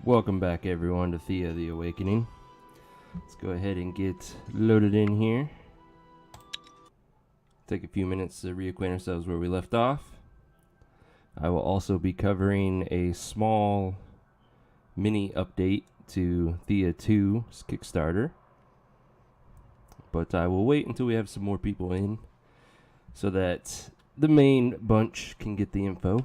Welcome back everyone to Thea the Awakening. Let's go ahead and get loaded in here. Take a few minutes to reacquaint ourselves where we left off. I will also be covering a small mini update to Thea 2's Kickstarter. But I will wait until we have some more people in so that the main bunch can get the info.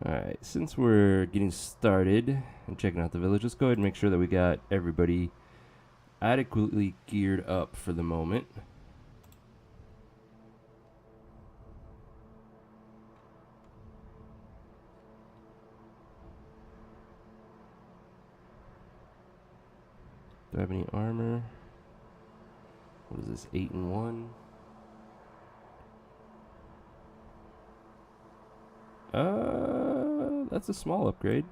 Alright, since we're getting started and checking out the village, let's go ahead and make sure that we got everybody adequately geared up for the moment. Do I have any armor? What is this, 8 and 1? That's a small upgrade.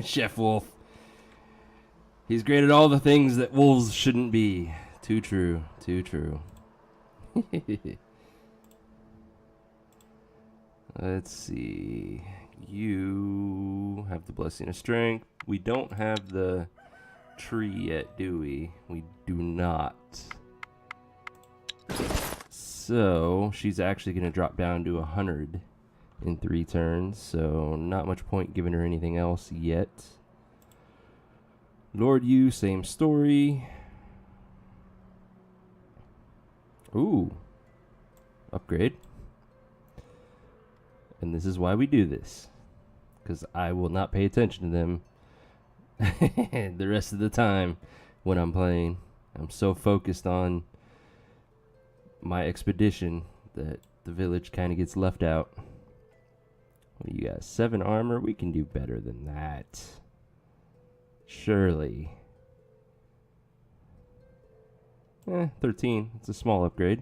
Chef Wolf. He's great at all the things that wolves shouldn't be. Too true. Too true. Let's see. You have the Blessing of Strength. We don't have the tree yet, do we? We do not. So she's actually going to drop down to 100 in 3 turns, so not much point giving her anything else yet. Lord Yu, same story. Ooh, upgrade. And this is why we do this, because I will not pay attention to them the rest of the time when I'm playing. I'm so focused on my expedition that the village kind of gets left out. What do you got? 7 armor? We can do better than that. Surely. 13. It's a small upgrade.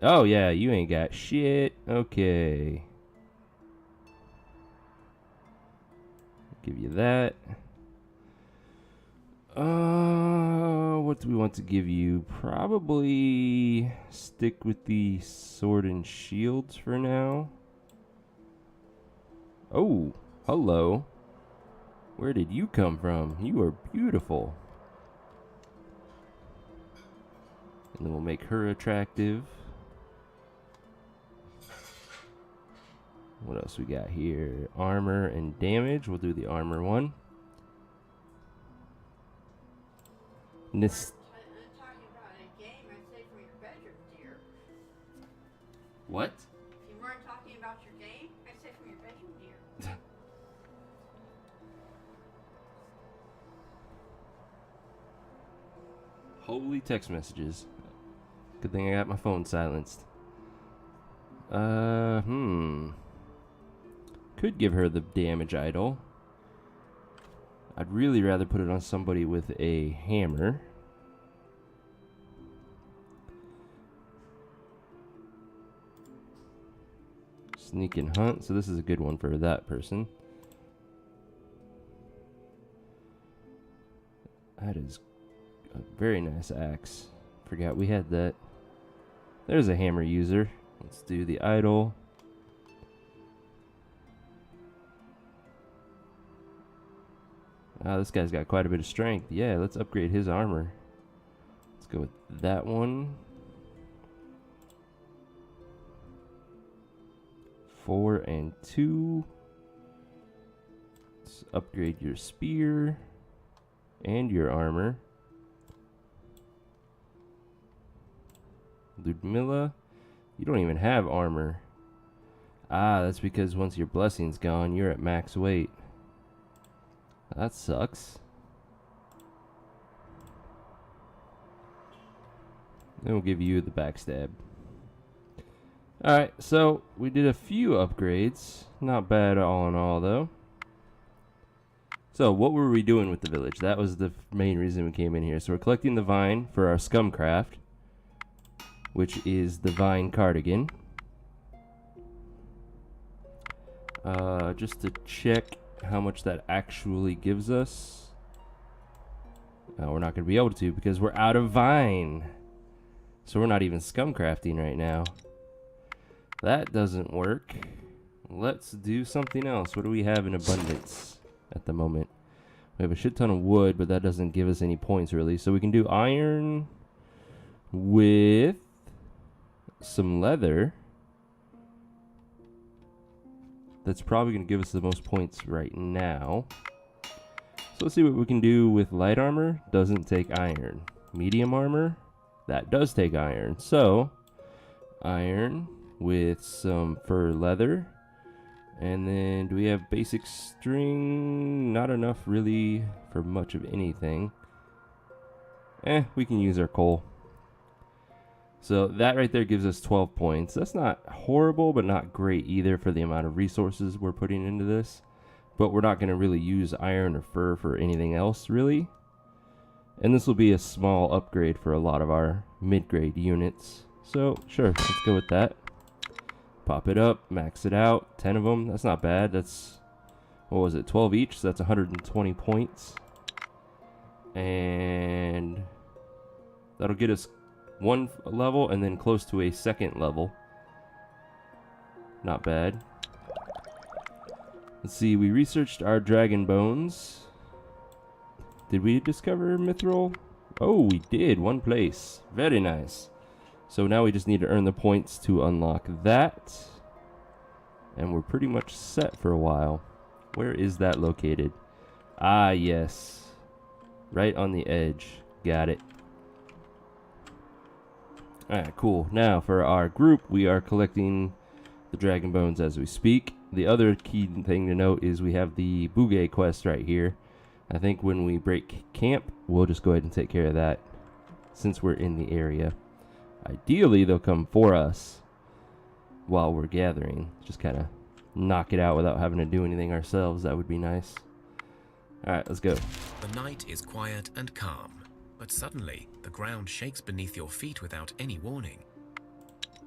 Oh yeah, you ain't got shit. Okay. Give you that. What do we want to give you? Probably stick with the sword and shields for now. Oh, hello. Where did you come from? You are beautiful. And then we'll make her attractive. What else we got here? Armor and damage. We'll do the armor one. This. I'm talking about a game, I'd say from your bedroom, dear. What? If you weren't talking about your game, I'd say from your bedroom, dear. Holy text messages. Good thing I got my phone silenced. Could give her the damage idol. I'd really rather put it on somebody with a hammer. Sneak and hunt, so this is a good one for that person. That is a very nice axe. Forgot we had that. There's a hammer user. Let's do the idol. This guy's got quite a bit of strength. Yeah, let's upgrade his armor. Let's go with that one. 4 and 2. Let's upgrade your spear and your armor. Ludmilla, you don't even have armor. That's because once your blessing's gone, you're at max weight. That sucks. Then we'll give you the backstab. Alright, so we did a few upgrades. Not bad all in all, though. So, what were we doing with the village? That was the main reason we came in here. So we're collecting the vine for our scumcraft, which is the vine cardigan. Just to check how much that actually gives us. We're not going to be able to because we're out of vine. So we're not even scum crafting right now. That doesn't work. Let's do something else. What do we have in abundance at the moment? We have a shit ton of wood, but that doesn't give us any points really. So we can do iron with some leather. That's probably going to give us the most points right now. So let's see what we can do with light armor. Doesn't take iron. Medium armor. That does take iron. So, iron with some fur leather. And then, do we have basic string? Not enough really for much of anything. We can use our coal. So, that right there gives us 12 points. That's not horrible, but not great either for the amount of resources we're putting into this. But we're not going to really use iron or fur for anything else, really. And this will be a small upgrade for a lot of our mid-grade units. So, sure, let's go with that. Pop it up, max it out, 10 of them. That's not bad. That's, what was it, 12 each? So that's 120 points. And that'll get us one level and then close to a second level. Not bad. Let's see, we researched our dragon bones. Did we discover mithril? Oh, we did. One place. Very nice. So now we just need to earn the points to unlock that. And we're pretty much set for a while. Where is that located? Ah, yes. Right on the edge. Got it. Alright, cool. Now, for our group, we are collecting the dragon bones as we speak. The other key thing to note is we have the Bugay quest right here. I think when we break camp, we'll just go ahead and take care of that since we're in the area. Ideally, they'll come for us while we're gathering. Just kind of knock it out without having to do anything ourselves. That would be nice. Alright, let's go. The night is quiet and calm, but suddenly the ground shakes beneath your feet without any warning.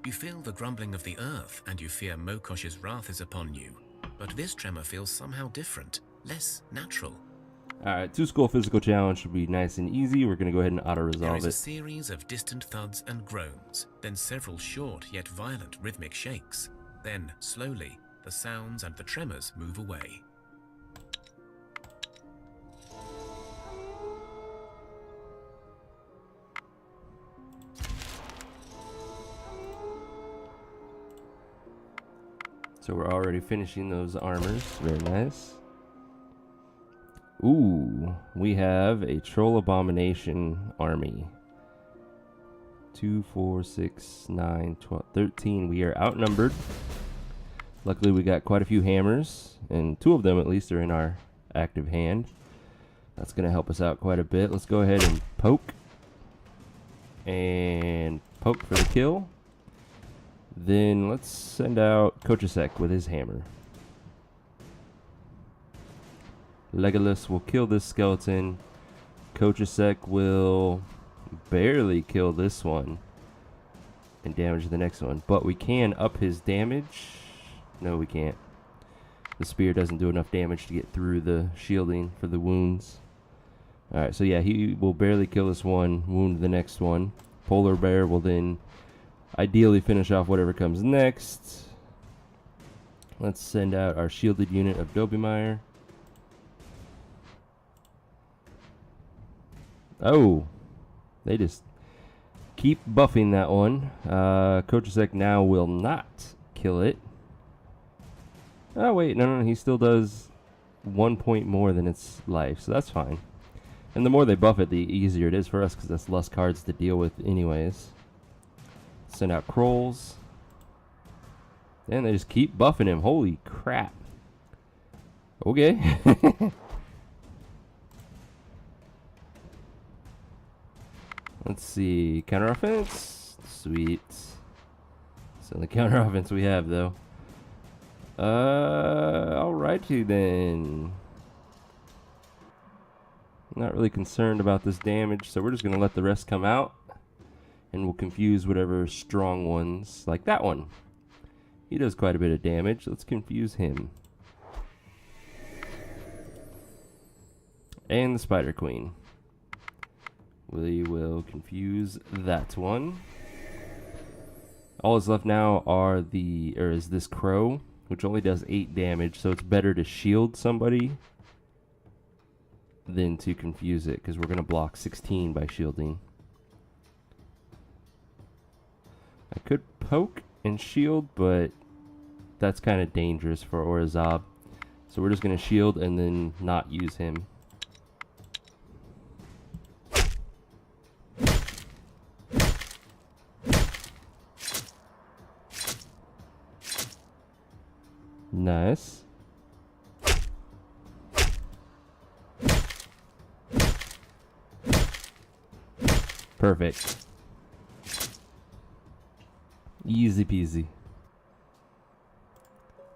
You feel the grumbling of the earth and you fear Mokosh's wrath is upon you, but this tremor feels somehow different, less natural. Alright, 2-skull physical challenge should be nice and easy. We're going to go ahead and auto-resolve There is it. a series of distant thuds and groans, then several short yet violent rhythmic shakes. Then, slowly, the sounds and the tremors move away. So we're already finishing those armors. Very nice. Ooh, we have a Troll Abomination army. 2, 4, 6, 9, 12, 13. We are outnumbered. Luckily, we got quite a few hammers, and 2 of them at least are in our active hand. That's going to help us out quite a bit. Let's go ahead and poke. And poke for the kill. Then let's send out Kochasek with his hammer. Legolas will kill this skeleton. Kochasek will barely kill this one and damage the next one. But we can up his damage. No, we can't. The spear doesn't do enough damage to get through the shielding for the wounds. Alright, so yeah, he will barely kill this one, wound the next one. Polar Bear will then ideally finish off whatever comes next. Let's send out our shielded unit of Dobemeyer. Oh, they just keep buffing that one. Kochasek now will not kill it. Oh wait, no, he still does 1 point more than its life, so that's fine. And the more they buff it, the easier it is for us, because that's less cards to deal with anyways. Send out Krolls. And they just keep buffing him. Holy crap. Okay. Let's see. Counter offense. Sweet. So the counter offense we have, though. Alrighty then. Not really concerned about this damage, so we're just going to let the rest come out. And we'll confuse whatever strong ones, like that one. He does quite a bit of damage. Let's confuse him. And the Spider Queen. We will confuse that one. All that's left now are is this crow, which only does 8 damage, so it's better to shield somebody than to confuse it, because we're going to block 16 by shielding. I could poke and shield, but that's kind of dangerous for Orzhov. So we're just going to shield and then not use him. Nice. Perfect. Easy peasy.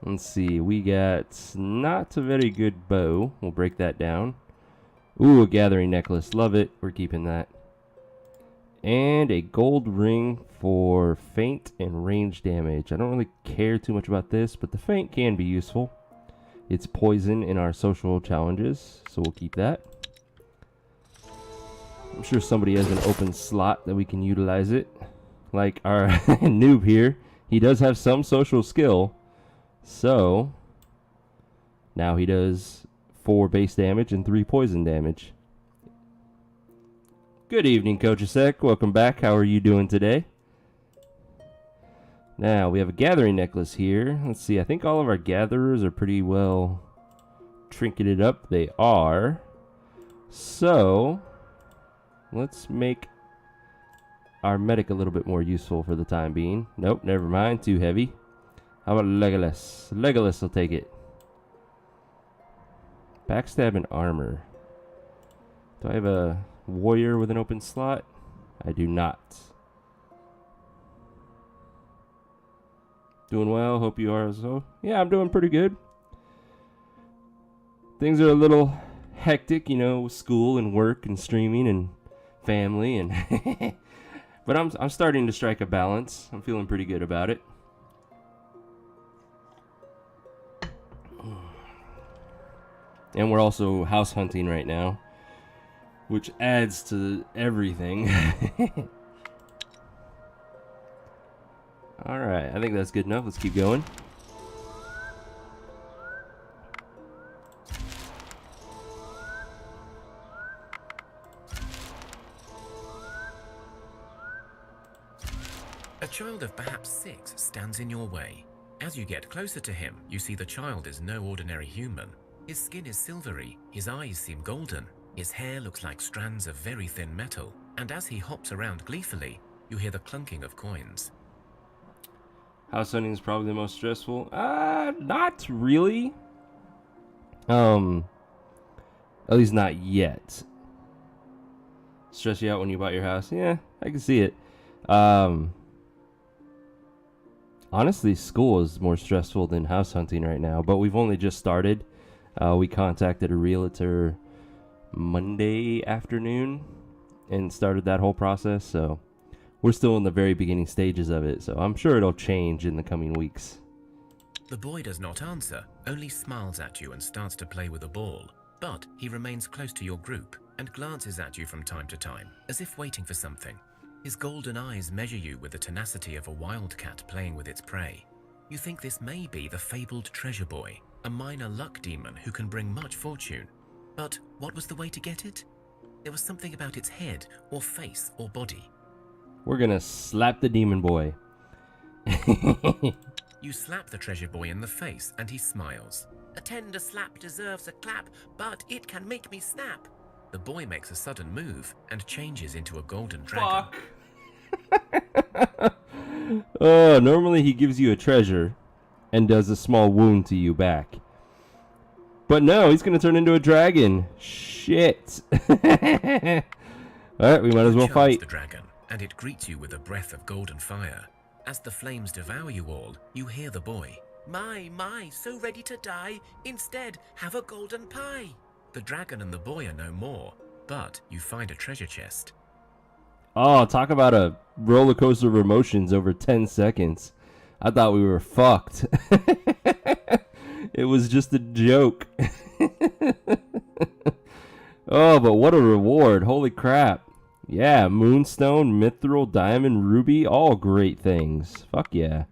Let's see. We got not a very good bow. We'll break that down. Ooh, a gathering necklace. Love it. We're keeping that. And a gold ring for feint and range damage. I don't really care too much about this, but the feint can be useful. It's poison in our social challenges, so we'll keep that. I'm sure somebody has an open slot that we can utilize it. Like our noob here. He does have some social skill. So, now he does 4 base damage and 3 poison damage. Good evening, Coachasek. Welcome back. How are you doing today? Now, we have a gathering necklace here. Let's see. I think all of our gatherers are pretty well trinketed up. They are. So, let's make our medic a little bit more useful for the time being. Nope, never mind. Too heavy. How about Legolas? Legolas will take it. Backstab and armor. Do I have a warrior with an open slot? I do not. Doing well. Hope you are as well. Yeah, I'm doing pretty good. Things are a little hectic, you know, with school and work and streaming and family and but I'm starting to strike a balance. I'm feeling pretty good about it. And we're also house hunting right now, which adds to everything. Alright, I think that's good enough. Let's keep going. A child of perhaps 6 stands in your way. As you get closer to him, you see the child is no ordinary human. His skin is silvery, his eyes seem golden, his hair looks like strands of very thin metal, and as he hops around gleefully, you hear the clunking of coins. House hunting is probably the most stressful. Not really. At least not yet. Stress you out when you bought your house? Yeah, I can see it. Honestly, school is more stressful than house hunting right now, but we've only just started. We contacted a realtor Monday afternoon and started that whole process, so we're still in the very beginning stages of it, so I'm sure it'll change in the coming weeks. The boy does not answer, only smiles at you and starts to play with a ball. But he remains close to your group and glances at you from time to time, as if waiting for something. His golden eyes measure you with the tenacity of a wildcat playing with its prey. You think this may be the fabled treasure boy, a minor luck demon who can bring much fortune. But what was the way to get it? There was something about its head, or face, or body. We're gonna slap the demon boy. You slap the treasure boy in the face, and he smiles. A tender slap deserves a clap, but it can make me snap. The boy makes a sudden move and changes into a golden dragon. Fuck. Normally he gives you a treasure and does a small wound to you back. But no, he's gonna turn into a dragon. Shit. Alright, we might as well fight. The dragon, and it greets you with a breath of golden fire. As the flames devour you all, you hear the boy. My, so ready to die. Instead, have a golden pie. The dragon and the boy are no more, but you find a treasure chest. Oh, talk about a roller coaster of emotions over 10 seconds. I thought we were fucked. It was just a joke. Oh, but what a reward. Holy crap. Yeah, Moonstone, Mithril, Diamond, Ruby, all great things. Fuck yeah.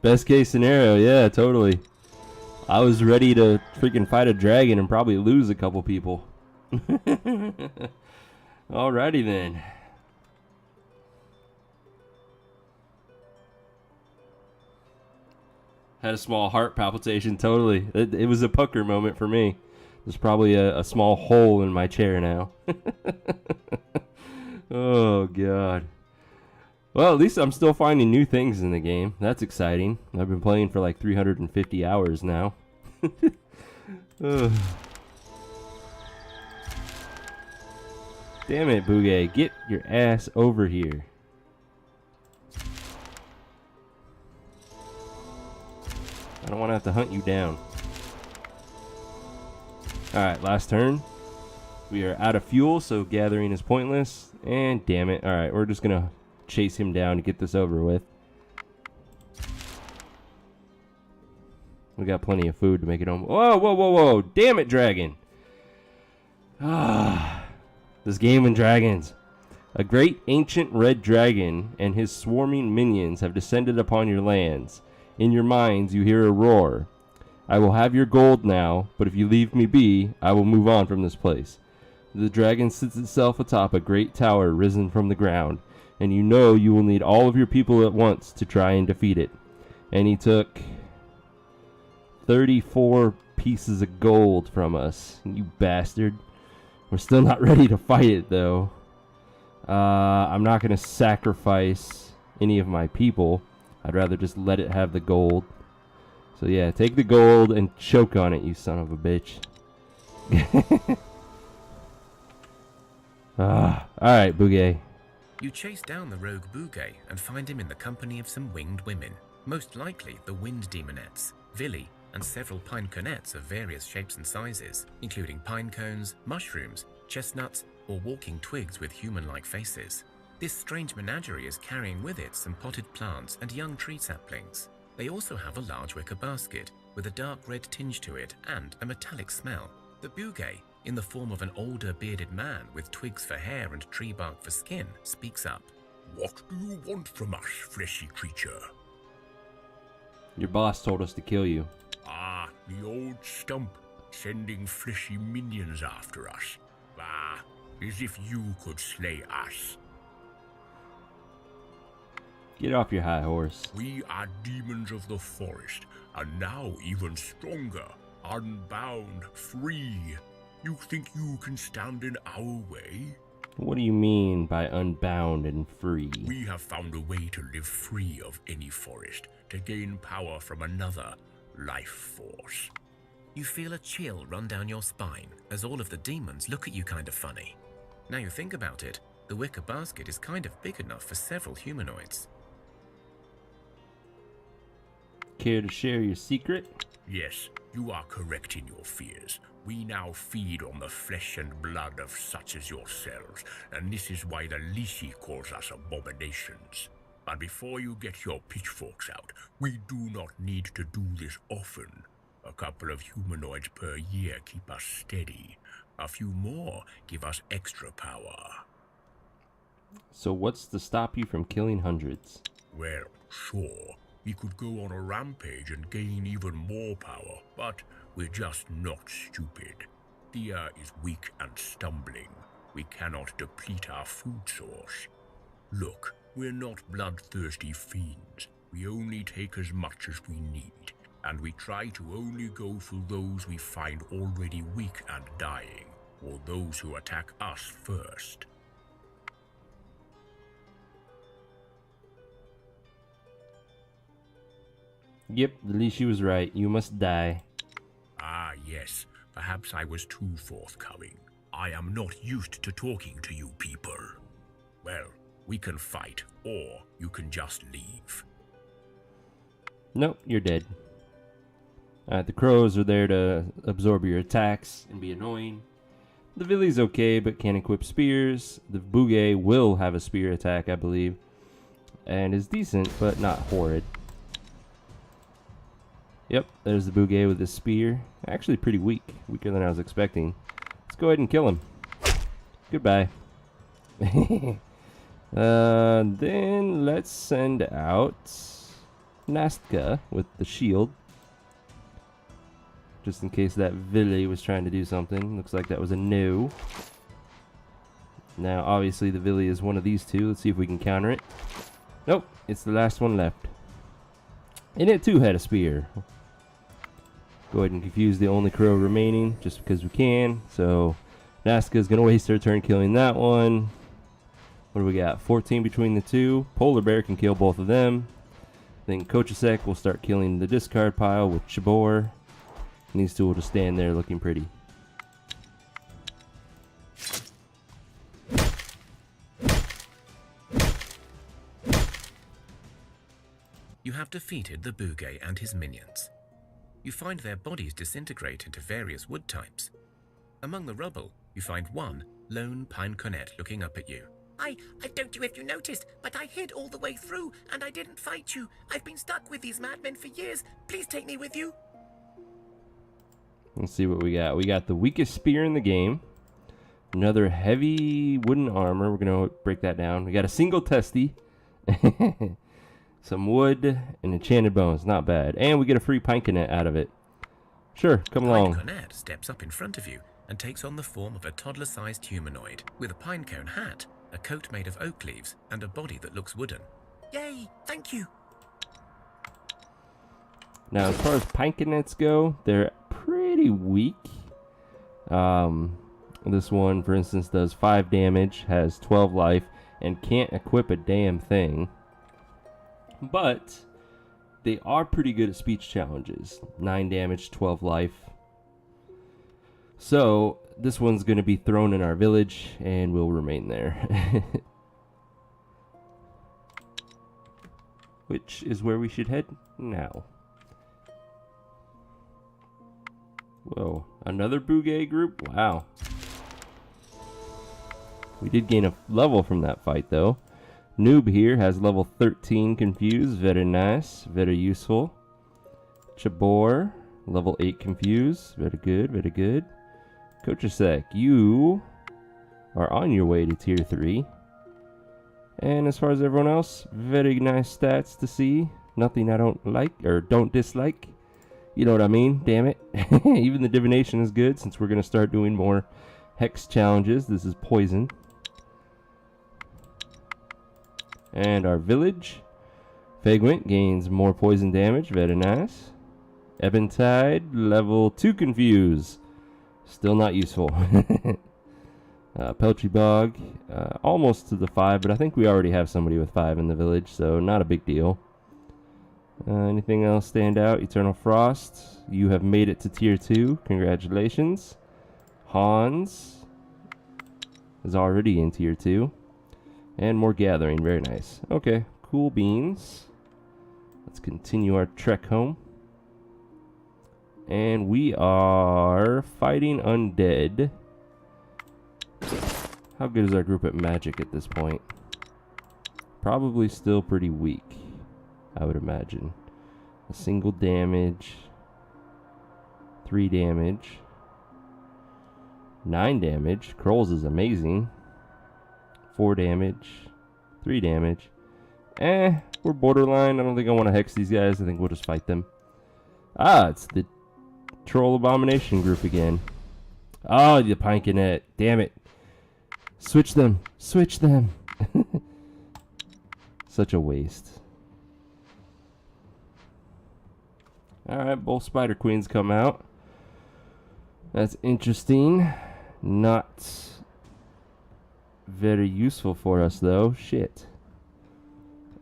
Best case scenario, yeah, totally. I was ready to freaking fight a dragon and probably lose a couple people. Alrighty then. Had a small heart palpitation, totally. It was a pucker moment for me. There's probably a small hole in my chair now. Oh, God. Well, at least I'm still finding new things in the game. That's exciting. I've been playing for like 350 hours now. Ugh. Damn it, Bugay. Get your ass over here. I don't want to have to hunt you down. Alright, last turn. We are out of fuel, so gathering is pointless. And damn it. Alright, we're just going to chase him down to get this over with. We got plenty of food to make it home. Whoa, whoa, whoa, whoa. Damn it, dragon. Ah, this game and dragons. A great ancient red dragon and his swarming minions have descended upon your lands. In your minds, you hear a roar. I will have your gold now, but if you leave me be, I will move on from this place. The dragon sits itself atop a great tower risen from the ground, and you know you will need all of your people at once to try and defeat it. And he took 34 pieces of gold from us, you bastard. We're still not ready to fight it, though. I'm not going to sacrifice any of my people. I'd rather just let it have the gold. So yeah, take the gold and choke on it, you son of a bitch. Alright, Bugay. You chase down the rogue Bugay and find him in the company of some winged women, most likely the wind demonettes, Vili, and several pine conettes of various shapes and sizes, including pine cones, mushrooms, chestnuts, or walking twigs with human-like faces. This strange menagerie is carrying with it some potted plants and young tree saplings. They also have a large wicker basket with a dark red tinge to it and a metallic smell. The Bugay, in the form of an older bearded man with twigs for hair and tree bark for skin, speaks up. What do you want from us, fleshy creature? Your boss told us to kill you. Ah, the old stump, sending fleshy minions after us. Ah, as if you could slay us. Get off your high horse. We are demons of the forest, and now even stronger, unbound, free. You think you can stand in our way? What do you mean by unbound and free? We have found a way to live free of any forest, to gain power from another life force. You feel a chill run down your spine as all of the demons look at you kind of funny. Now you think about it, the wicker basket is kind of big enough for several humanoids. Care to share your secret? Yes, you are correct in your fears. We now feed on the flesh and blood of such as yourselves, and this is why the Lishi calls us abominations. But before you get your pitchforks out, we do not need to do this often. A couple of humanoids per year keep us steady. A few more give us extra power. So what's to stop you from killing hundreds? Well, sure. We could go on a rampage and gain even more power, but we're just not stupid. Thea is weak and stumbling. We cannot deplete our food source. Look, we're not bloodthirsty fiends. We only take as much as we need, and we try to only go for those we find already weak and dying, or those who attack us first. Yep, at least she was right. You must die. Ah, yes. Perhaps I was too forthcoming. I am not used to talking to you people. Well, we can fight, or you can just leave. Nope, you're dead. The crows are there to absorb your attacks and be annoying. The Vili's okay, but can't equip spears. The Bugay will have a spear attack, I believe. And is decent, but not horrid. Yep, there's the Bugay with his spear. Actually pretty weak. Weaker than I was expecting. Let's go ahead and kill him. Goodbye. Then let's send out Nastka with the shield. Just in case that Vili was trying to do something. Looks like that was a no. Now, obviously, the Vili is one of these two. Let's see if we can counter it. Nope, it's the last one left. And it too had a spear. Go ahead and confuse the only crow remaining, just because we can. So, Nastka is going to waste her turn killing that one. What do we got? 14 between the two. Polar Bear can kill both of them. Then Kochasek will start killing the discard pile with Chabor. And these two will just stand there looking pretty. You have defeated the Bugay and his minions. You find their bodies disintegrate into various wood types. Among the rubble, you find one lone pine cornet looking up at you. I don't know if you noticed, but I hid all the way through and I didn't fight you. I've been stuck with these madmen for years. Please take me with you. Let's see what we got. We got the weakest spear in the game. Another heavy wooden armor. We're going to break that down. We got a single testy. Some wood and enchanted bones. Not bad. And we get a free Pineconet out of it. Sure, come along. Pineconet steps up in front of you and takes on the form of a toddler-sized humanoid with a pinecone hat, a coat made of oak leaves, and a body that looks wooden. Yay, thank you. Now, as far as Pineconets go, they're pretty weak. This one, for instance, does 5 damage, has 12 life, and can't equip a damn thing. But they are pretty good at speech challenges. 9 damage, 12 life. So this one's going to be thrown in our village and will remain there. Which is where we should head now. Whoa, another Bugay group? Wow. We did gain a level from that fight though. Noob here has level 13 confused. Very nice. Very useful. Chabor, level 8 confused. Very good. Very good. Kochasek, you are on your way to tier 3. And as far as everyone else, very nice stats to see. Nothing I don't like or don't dislike. You know what I mean? Damn it. Even the divination is good since we're going to start doing more hex challenges. This is poison. And our village, Fagwint gains more poison damage. Very nice. Eventide, level 2 confuse. Still not useful. Peltry Bog, almost to the 5, but I think we already have somebody with 5 in the village, so not a big deal. Anything else stand out? Eternal Frost, you have made it to tier 2. Congratulations. Hans is already in tier 2. And more gathering, very nice. Okay, cool beans. Let's continue our trek home. And we are fighting undead. How good is our group at magic at this point? Probably still pretty weak, I would imagine. A single damage. 3 damage. 9 damage. Krolls is amazing. 4 damage, 3 damage. We're borderline. I don't think I want to hex these guys. I think we'll just fight them. Ah, it's the Troll Abomination group again. Oh, the Pineconet. Damn it. Switch them. Switch them. Such a waste. Alright, both Spider Queens come out. That's interesting. Not very useful for us though. Shit.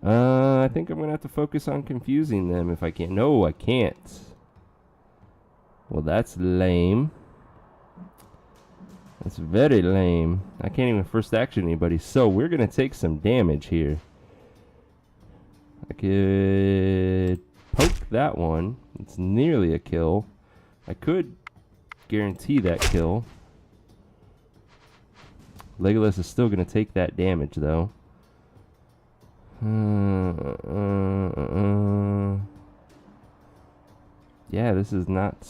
I think I'm gonna have to focus on confusing them if I can. No, I can't. Well, that's lame. That's very lame. I can't even first action anybody. So we're gonna take some damage here. I could poke that one. It's nearly a kill. I could guarantee that kill. Legolas is still going to take that damage, though. Yeah, this is not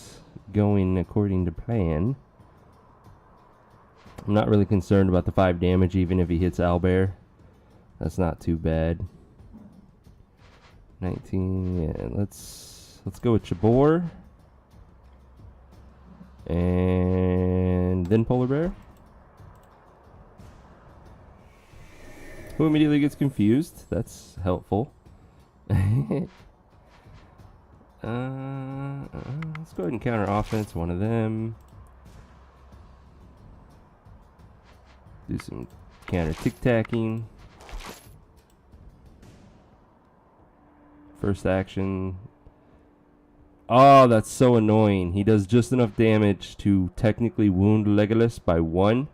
going according to plan. I'm not really concerned about the 5 damage, even if he hits Owlbear. That's not too bad. 19, yeah, let's go with Chabor. And then Polar Bear. Who immediately gets confused. That's helpful. Let's go ahead and counter offense one of them. Do some counter tic-tacking. First action. Oh, that's so annoying. He does just enough damage to technically wound Legolas by 1,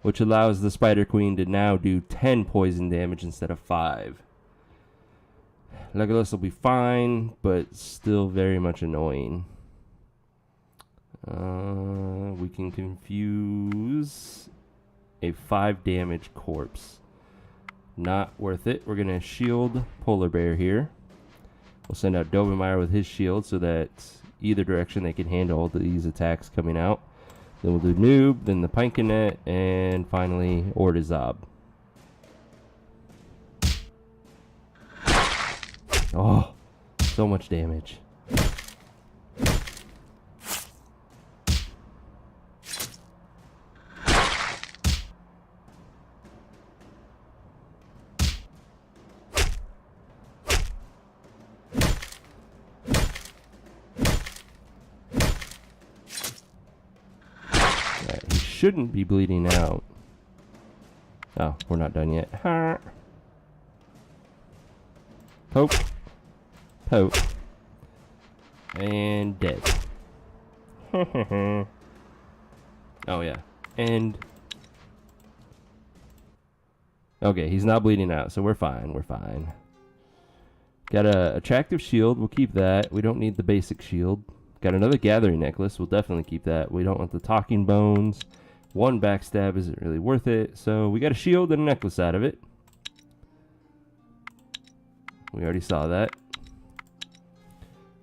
which allows the Spider Queen to now do 10 poison damage instead of 5. Legolas will be fine, but still very much annoying. We can confuse a 5 damage corpse. Not worth it. We're going to shield Polar Bear here. We'll send out Dobermeyer with his shield so that either direction they can handle these attacks coming out. Then we'll do Noob, then the Pinkinet, and finally Ortizab. Oh, so much damage. He shouldn't be bleeding out. Oh, we're not done yet. Poke. Poke. And dead. Oh, yeah. And... okay, he's not bleeding out, so we're fine. We're fine. Got a attractive shield. We'll keep that. We don't need the basic shield. Got another gathering necklace. We'll definitely keep that. We don't want the talking bones. 1 backstab isn't really worth it. So we got a shield and a necklace out of it. We already saw that.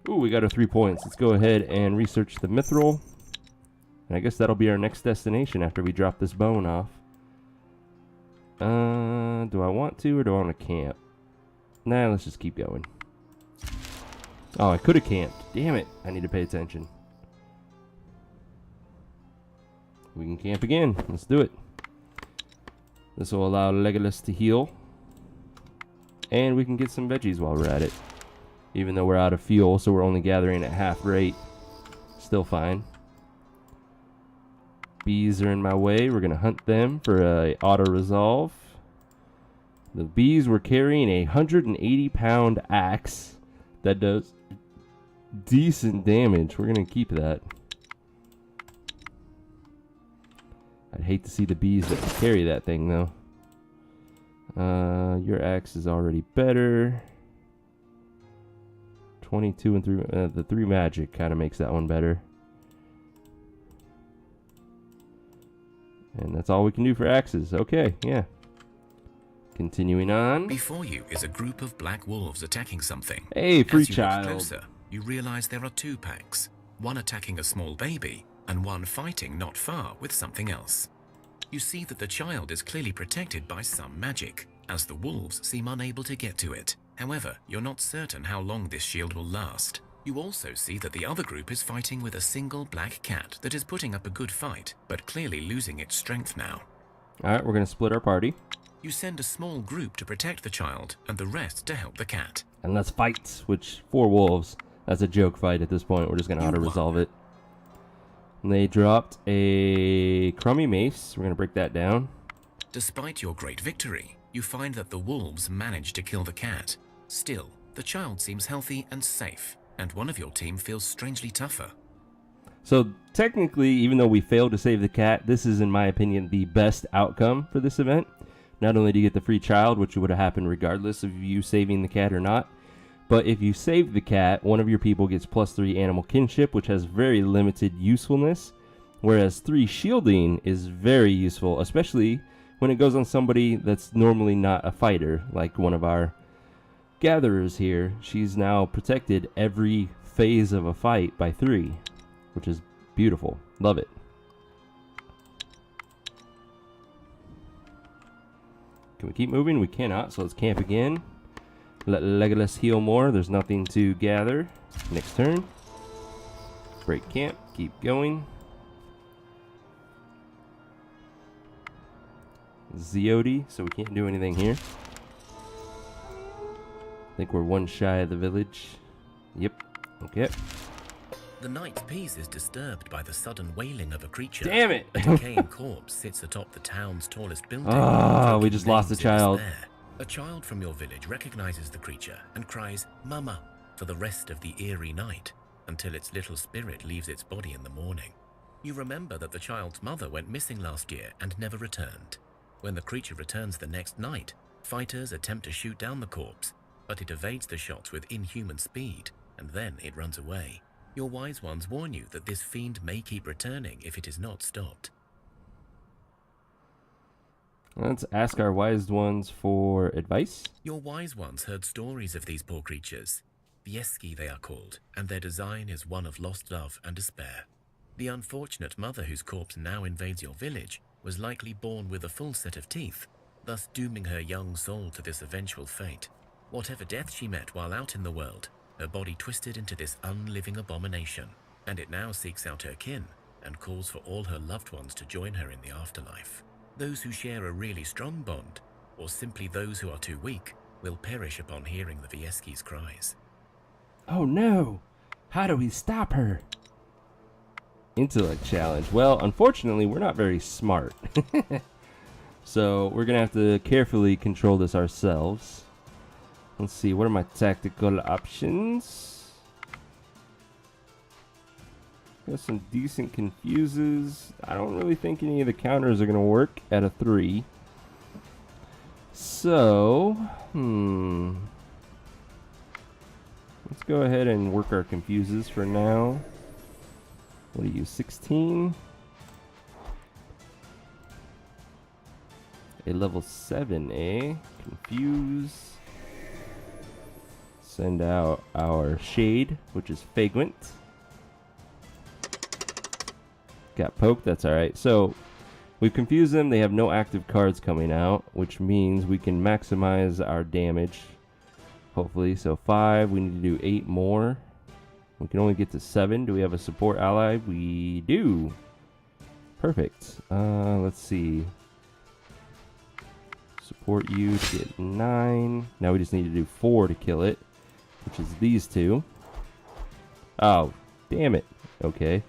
Ooh, we got our 3 points. Let's go ahead and research the mithril. And I guess that'll be our next destination after we drop this bone off. Do I want to or do I want to camp? Nah, let's just keep going. Oh, I could have camped. Damn it. I need to pay attention. We can camp again. Let's do it. This will allow Legolas to heal. And we can get some veggies while we're at it. Even though we're out of fuel, so we're only gathering at half rate. Still fine. Bees are in my way. We're going to hunt them for a auto-resolve. The bees were carrying a 180-pound axe that does decent damage. We're going to keep that. I'd hate to see the bees that carry that thing, though. Your axe is already better. 22 and 3. The 3 magic kind of makes that one better. And that's all we can do for axes. Okay, yeah. Continuing on. Before you is a group of black wolves attacking something. Hey, free As you child. look closer, you realize there are 2 packs. One attacking a small baby, and one fighting not far with something else. You see that the child is clearly protected by some magic, as the wolves seem unable to get to it. However, you're not certain how long this shield will last. You also see that the other group is fighting with a single black cat that is putting up a good fight, but clearly losing its strength now. Alright, we're going to split our party. You send a small group to protect the child, and the rest to help the cat. And let's fight, which 4 wolves. That's a joke fight at this point. We're just going to auto-resolve it. And they dropped a crummy mace. We're going to break that down. Despite your great victory, you find that the wolves managed to kill the cat. Still, the child seems healthy and safe, and one of your team feels strangely tougher. So technically, even though we failed to save the cat, this is, in my opinion, the best outcome for this event. Not only do you get the free child, which would have happened regardless of you saving the cat or not, but if you save the cat, one of your people gets +3 animal kinship, which has very limited usefulness, whereas 3 shielding is very useful, especially when it goes on somebody that's normally not a fighter, like one of our gatherers here. She's now protected every phase of a fight by 3, which is beautiful. Love it. Can we keep moving? We cannot, so let's camp again. Let Legolas heal more. There's nothing to gather. Next turn. Break camp. Keep going. Zeody, so we can't do anything here. I think we're 1 shy of the village. Yep. Okay. The knight's peace is disturbed by the sudden wailing of a creature. Damn it! A decaying corpse sits atop the town's tallest building. Ah, we taking just lost a names in child. despair. A child from your village recognizes the creature and cries, "Mama," for the rest of the eerie night, until its little spirit leaves its body in the morning. You remember that the child's mother went missing last year and never returned. When the creature returns the next night, fighters attempt to shoot down the corpse, but it evades the shots with inhuman speed, and then it runs away. Your wise ones warn you that this fiend may keep returning if it is not stopped. Let's ask our wise ones for advice. Your wise ones heard stories of these poor creatures. Vieski they are called, and their design is one of lost love and despair. The unfortunate mother whose corpse now invades your village was likely born with a full set of teeth, thus dooming her young soul to this eventual fate. Whatever death she met while out in the world, her body twisted into this unliving abomination, and it now seeks out her kin and calls for all her loved ones to join her in the afterlife. Those who share a really strong bond, or simply those who are too weak, will perish upon hearing the Vieski's cries. Oh no! How do we stop her? Intellect challenge. Well, unfortunately, we're not very smart. So we're going to have to carefully control this ourselves. Let's see, what are my tactical options? Got some decent confuses. I don't really think any of the counters are going to work at a 3. So, let's go ahead and work our confuses for now. What are you, 16? A level 7, eh? Confuse. Send out our Shade, which is Vagrant. Got poked, that's alright. So, we've confused them. They have no active cards coming out, which means we can maximize our damage. Hopefully. So 5, we need to do 8 more. We can only get to 7. Do we have a support ally? We do. Perfect. Let's see. Support you to get 9. Now we just need to do 4 to kill it, which is these 2. Oh, damn it. Okay.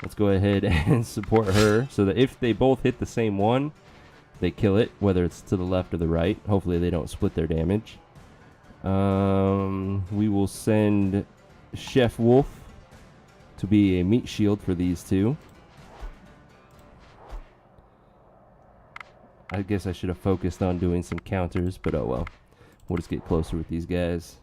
Let's go ahead and support her so that if they both hit the same one, they kill it, whether it's to the left or the right. Hopefully they don't split their damage. We will send Chef Wolf to be a meat shield for these 2. I guess I should have focused on doing some counters, but oh well. We'll just get closer with these guys.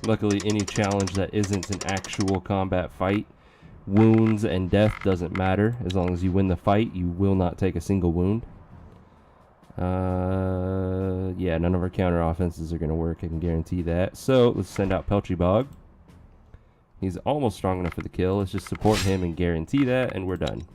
Luckily, any challenge that isn't an actual combat fight, wounds and death doesn't matter. As long as you win the fight, you will not take a single wound. Yeah, none of our counter offenses are going to work, I can guarantee that. So, let's send out Peltry Bog. He's almost strong enough for the kill. Let's just support him and guarantee that, and we're done.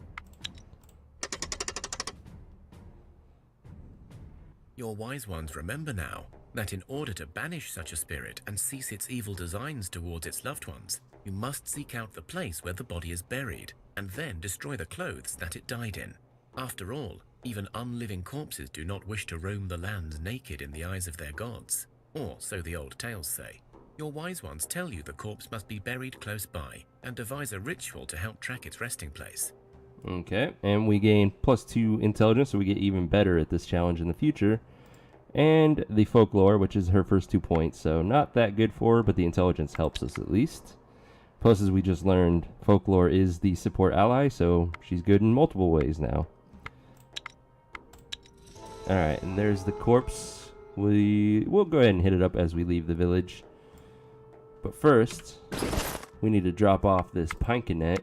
Your wise ones remember now that in order to banish such a spirit and cease its evil designs towards its loved ones, you must seek out the place where the body is buried, and then destroy the clothes that it died in. After all, even unliving corpses do not wish to roam the land naked in the eyes of their gods, or so the old tales say. Your wise ones tell you the corpse must be buried close by, and devise a ritual to help track its resting place. Okay, and we gain +2 intelligence, so we get even better at this challenge in the future. And the folklore, which is her first 2 points, so not that good for her, but the intelligence helps us at least. Plus, as we just learned, folklore is the support ally, so she's good in multiple ways now. Alright, and there's the corpse. We'll go ahead and hit it up as we leave the village. But first, we need to drop off this Pinkinet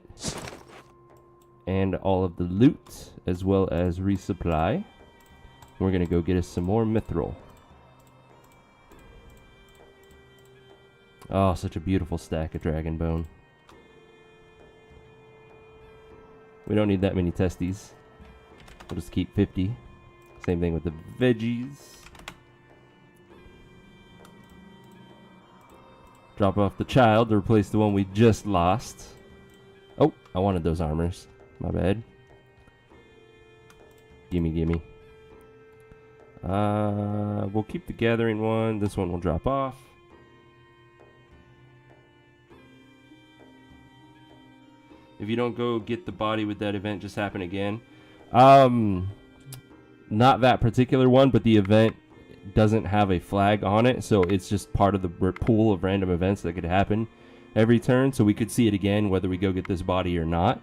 and all of the loot, as well as resupply. We're gonna go get us some more mithril. Oh, such a beautiful stack of dragon bone. We don't need that many testes. We'll just keep 50. Same thing with the veggies. Drop off the child to replace the one we just lost. Oh, I wanted those armors. My bad. Gimme, gimme. We'll keep the gathering one. This one will drop off. If you don't go get the body with that event just happen again. Not that particular one, but the event doesn't have a flag on it, so it's just part of the pool of random events that could happen every turn, so we could see it again whether we go get this body or not.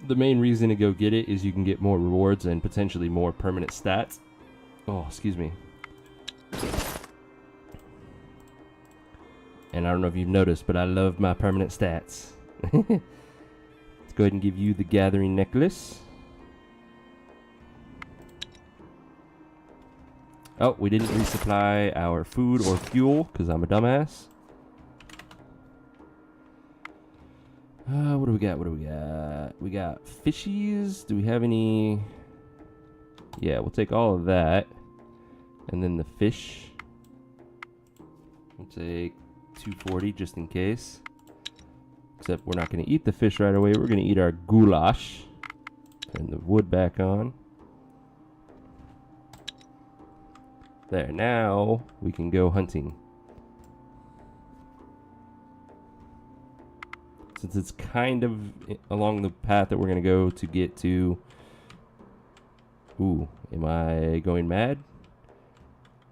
The main reason to go get it is you can get more rewards and potentially more permanent stats. Oh, excuse me. And I don't know if you've noticed, but I love my permanent stats. Let's go ahead and give you the gathering necklace. Oh, we didn't resupply our food or fuel because I'm a dumbass. What do we got? What do we got? We got fishies. Do we have any? Yeah, we'll take all of that. And then the fish. We'll take 240 just in case. Except we're not going to eat the fish right away. We're going to eat our goulash. Turn the wood back on. There, now we can go hunting. Since it's kind of along the path that we're going to go to get to... Ooh, am I going mad?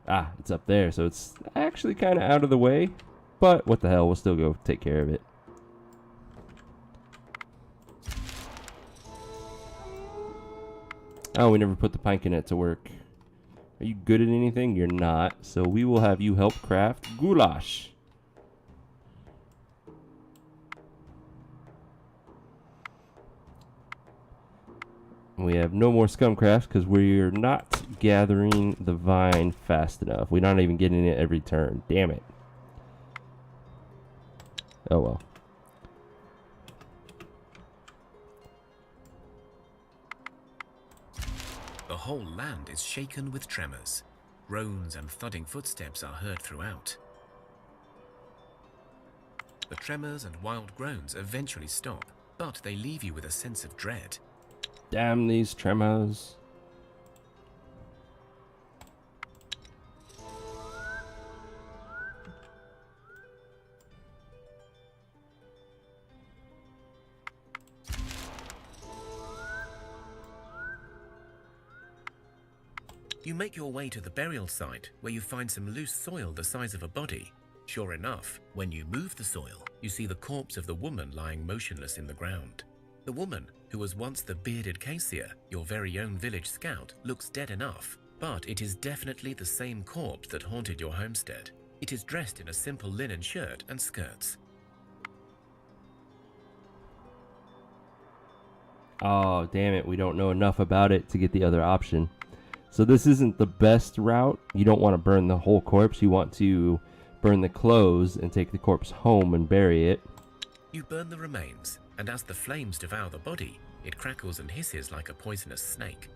Ah, it's up there, so it's actually kind of out of the way. But what the hell, we'll still go take care of it. Oh, we never put the Pinkinet to work. Are you good at anything? You're not. So we will have you help craft goulash. We have no more scumcraft because we're not gathering the vine fast enough. We're not even getting it every turn. Damn it. Oh well. The whole land is shaken with tremors. Groans and thudding footsteps are heard throughout. The tremors and wild groans eventually stop, but they leave you with a sense of dread. Damn these tremors. You make your way to the burial site, where you find some loose soil the size of a body. Sure enough, when you move the soil, you see the corpse of the woman lying motionless in the ground. The woman, who was once the bearded Cassia, your very own village scout, looks dead enough, but it is definitely the same corpse that haunted your homestead. It is dressed in a simple linen shirt and skirts. Oh, damn it. We don't know enough about it to get the other option. So this isn't the best route. You don't want to burn the whole corpse. You want to burn the clothes and take the corpse home and bury it. You burn the remains, and as the flames devour the body, it crackles and hisses like a poisonous snake.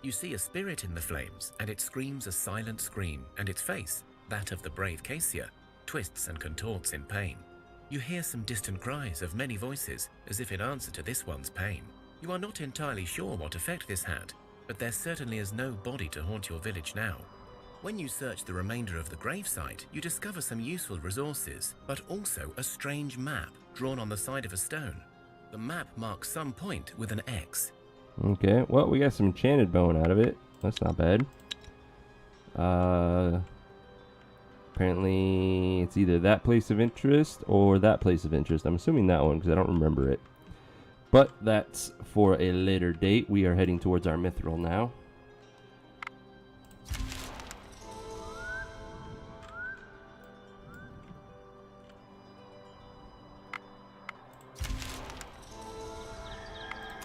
You see a spirit in the flames, and it screams a silent scream, and its face, that of the brave Cassia, twists and contorts in pain. You hear some distant cries of many voices, as if in answer to this one's pain. You are not entirely sure what effect this had, but there certainly is no body to haunt your village now. When you search the remainder of the gravesite, you discover some useful resources, but also a strange map drawn on the side of a stone. The map marks some point with an X. Okay, well, we got some enchanted bone out of it. That's not bad. Apparently, it's either that place of interest or that place of interest. I'm assuming that one because I don't remember it. But that's for a later date. We are heading towards our mithril now.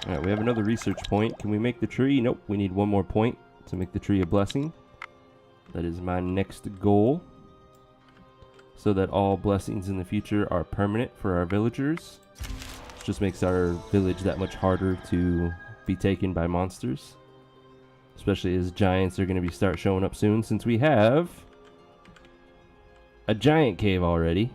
Alright, we have another research point. Can we make the tree? Nope, we need one more point to make the tree a blessing. That is my next goal. So that all blessings in the future are permanent for our villagers. Which just makes our village that much harder to be taken by monsters. Especially as giants are going to start showing up soon, since we have a giant cave already.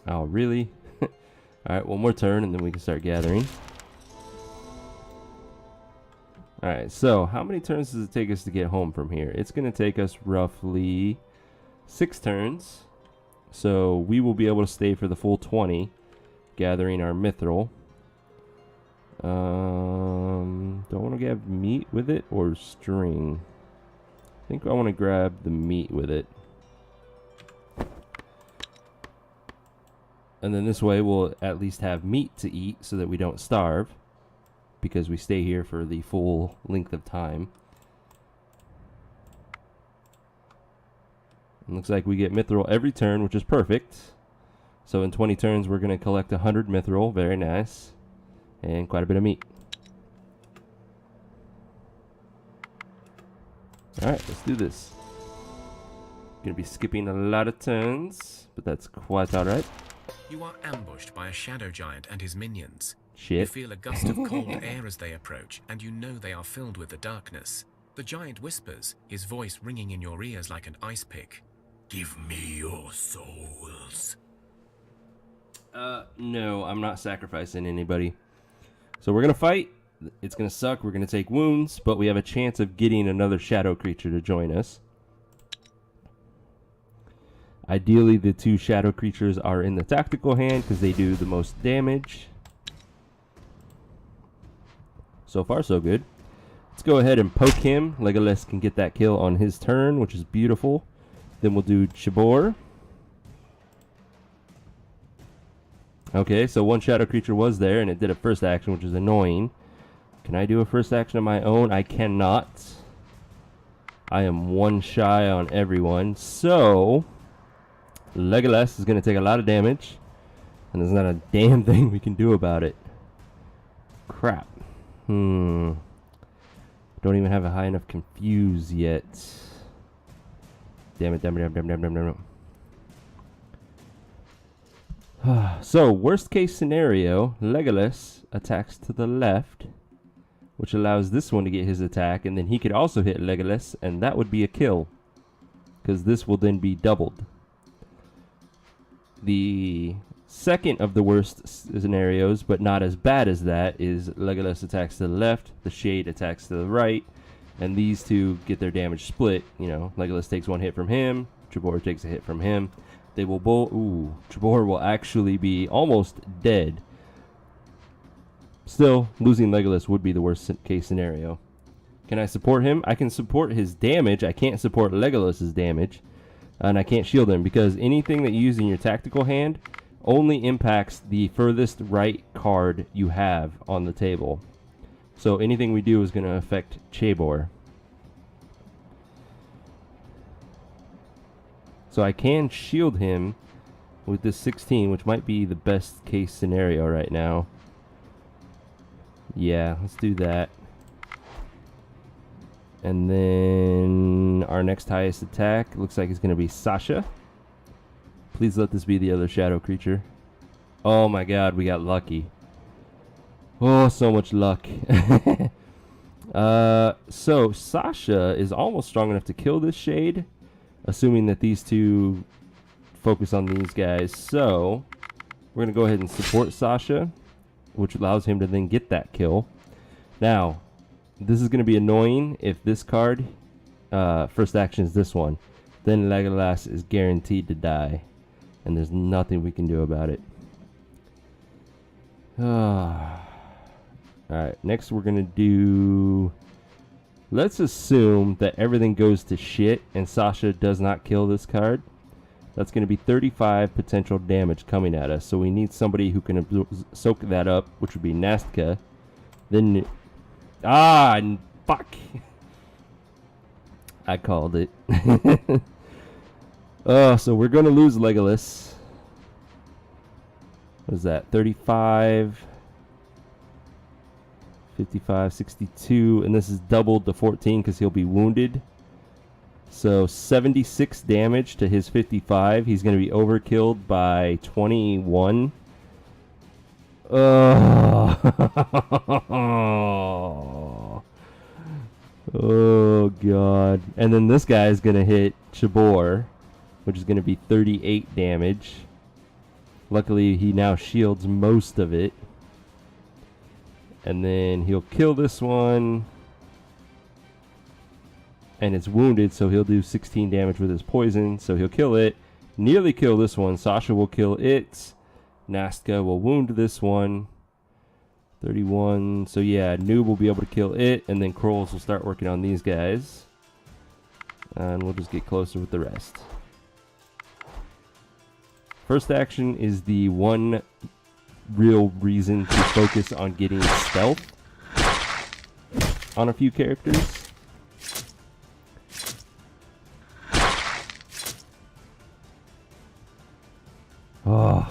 Oh, really? Alright, one more turn and then we can start gathering. Alright, so how many turns does it take us to get home from here? It's going to take us roughly 6 turns. So we will be able to stay for the full 20, gathering our mithril. Do I want to grab meat with it or string? I think I want to grab the meat with it. And then this way we'll at least have meat to eat so that we don't starve, because we stay here for the full length of time. It looks like we get mithril every turn, which is perfect. So in 20 turns we're going to collect 100 mithril. Very nice. And quite a bit of meat. Alright, let's do this. Gonna be skipping a lot of turns, but that's quite alright. You are ambushed by a shadow giant and his minions. Shit. You feel a gust of cold air as they approach, and you know they are filled with the darkness. The giant whispers, his voice ringing in your ears like an ice pick. Give me your souls. No, I'm not sacrificing anybody. So we're gonna fight. It's gonna suck. We're gonna take wounds, but we have a chance of getting another shadow creature to join us. Ideally, the 2 shadow creatures are in the tactical hand because they do the most damage. So far, so good. Let's go ahead and poke him. Legolas can get that kill on his turn, which is beautiful. Then we'll do Chibor. Okay, so 1 shadow creature was there, and it did a first action, which is annoying. Can I do a first action of my own? I cannot. I am 1 shy on everyone. So Legolas is going to take a lot of damage, and there's not a damn thing we can do about it. Crap. Don't even have a high enough confuse yet. Damn it. So, worst case scenario, Legolas attacks to the left, which allows this one to get his attack, and then he could also hit Legolas, and that would be a kill, because this will then be doubled. The second of the worst scenarios, but not as bad as that, is Legolas attacks to the left, the Shade attacks to the right, and these 2 get their damage split. You know, Legolas takes 1 hit from him, Chibor takes a hit from him. They will both... Ooh, Chibor will actually be almost dead. Still, losing Legolas would be the worst case scenario. Can I support him? I can support his damage. I can't support Legolas's damage. And I can't shield him, because anything that you use in your tactical hand only impacts the furthest right card you have on the table. So anything we do is going to affect Chibor. So I can shield him with this 16, which might be the best case scenario right now. Yeah, let's do that. And then our next highest attack looks like it's going to be Sasha. Please let this be the other shadow creature. Oh my god, we got lucky. Oh, so much luck. So Sasha is almost strong enough to kill this Shade, assuming that these 2 focus on these guys. So we're going to go ahead and support Sasha, which allows him to then get that kill. Now, this is going to be annoying if this card, first action is this one. Then Legolas is guaranteed to die, and there's nothing we can do about it. Alright, next we're going to do... Let's assume that everything goes to shit and Sasha does not kill this card. That's going to be 35 potential damage coming at us. So we need somebody who can soak that up, which would be Nastka. Then... Fuck. I called it. So we're going to lose Legolas. What is that? 35, 55, 62. And this is doubled to 14 because he'll be wounded. So 76 damage to his 55. He's going to be overkilled by 21. Oh, God. And then this guy is going to hit Chabor, which is going to be 38 damage. Luckily, he now shields most of it. And then he'll kill this one. And it's wounded, so he'll do 16 damage with his poison. So he'll kill it. Nearly kill this one. Sasha will kill it. Nastka will wound this one. 31. So yeah, Noob will be able to kill it. And then Krolls will start working on these guys. And we'll just get closer with the rest. First action is the one real reason to focus on getting stealth on a few characters. Oh.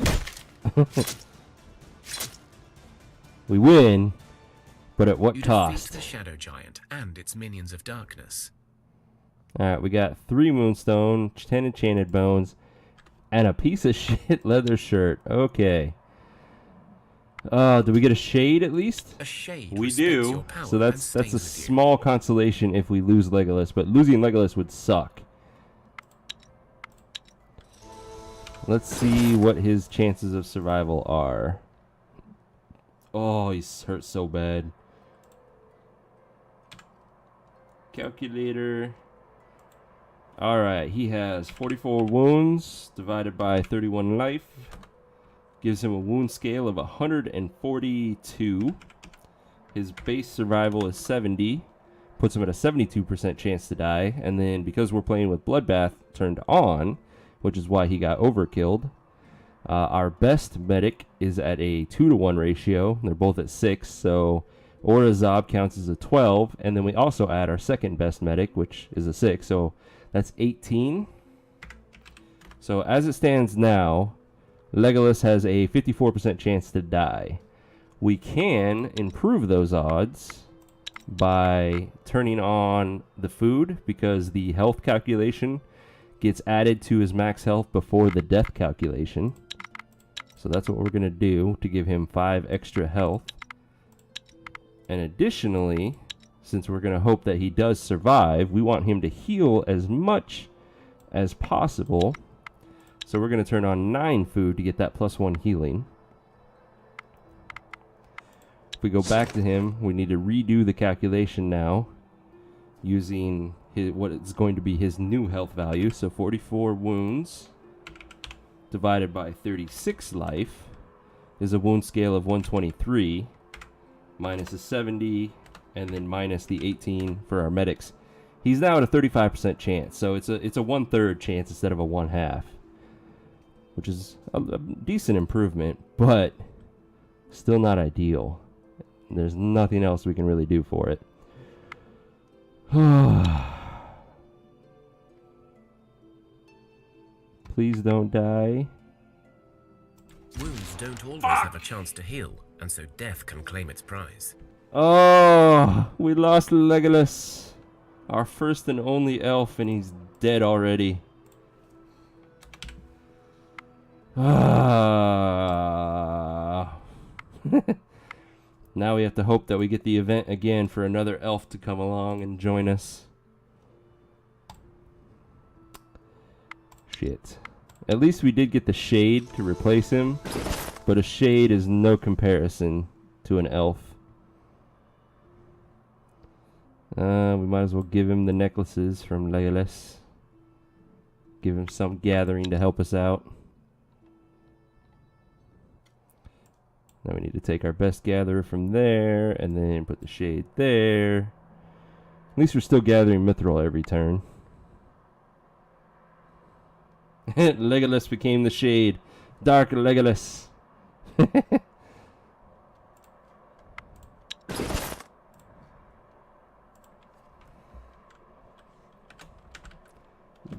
We win, but at what You cost? defeat the Shadow Giant and its minions of darkness. Alright, we got 3 Moonstone, 10 Enchanted Bones, and a piece of shit leather shirt. Okay. Do we get a shade at least? A shade We respects do. your power So and that's stays a with you. small consolation if we lose Legolas, but losing Legolas would suck. Let's see what his chances of survival are. Oh, he's hurt so bad. Calculator. Alright, he has 44 wounds divided by 31 life. Gives him a wound scale of 142. His base survival is 70. Puts him at a 72% chance to die. And then because we're playing with Bloodbath turned on, which is why he got overkilled, our best medic is at a 2-to-1 ratio. They're both at 6, so Aura Zob counts as a 12. And then we also add our second best medic, which is a 6, so that's 18. So as it stands now, Legolas has a 54% chance to die. We can improve those odds by turning on the food, because the health calculation gets added to his max health before the death calculation. So that's what we're going to do to give him 5 extra health. And additionally, since we're going to hope that he does survive, we want him to heal as much as possible. So we're going to turn on 9 food to get that +1 healing. If we go back to him, we need to redo the calculation now using what is going to be his new health value. So 44 wounds divided by 36 life is a wound scale of 123, minus a 70, and then minus the 18 for our medics. He's now at a 35% chance, so it's a 1/3 chance instead of a 1/2, which is a decent improvement, but still not ideal. There's nothing else we can really do for it. Please don't die. Wounds don't always have a chance to heal, and so death can claim its prize. Oh, we lost Legolas. Our first and only elf, and he's dead already. Ah. Now we have to hope that we get the event again for another elf to come along and join us. Shit. At least we did get the shade to replace him, but a shade is no comparison to an elf. We might as well give him the necklaces from Legolas. Give him some gathering to help us out. Now we need to take our best gatherer from there, and then put the shade there. At least we're still gathering Mithril every turn. Legolas became the shade. Dark Legolas.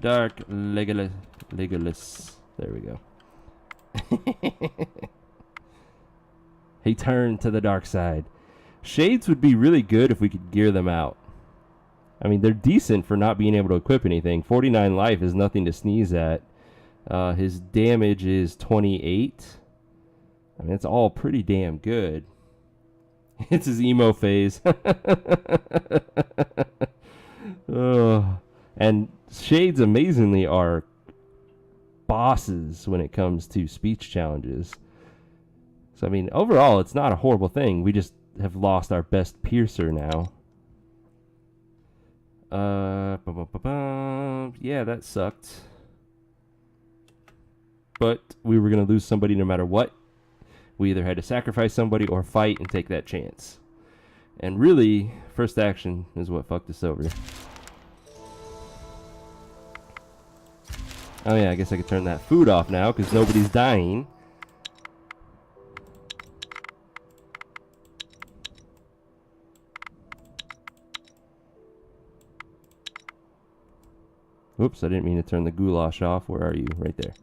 dark Legolas. There we go. He turned to the dark side. Shades would be really good if we could gear them out. I mean, they're decent for not being able to equip anything. 49 life is nothing to sneeze at. His damage is 28. I mean, it's all pretty damn good. It's his emo phase. And Shades, amazingly, are bosses when it comes to speech challenges. So, I mean, overall, it's not a horrible thing. We just have lost our best piercer now. Yeah, that sucked. But we were going to lose somebody no matter what. We either had to sacrifice somebody or fight and take that chance. And really, first action is what fucked us over. Oh yeah, I guess I could turn that food off now because nobody's dying. Whoops, I didn't mean to turn the goulash off. Where are you? Right there.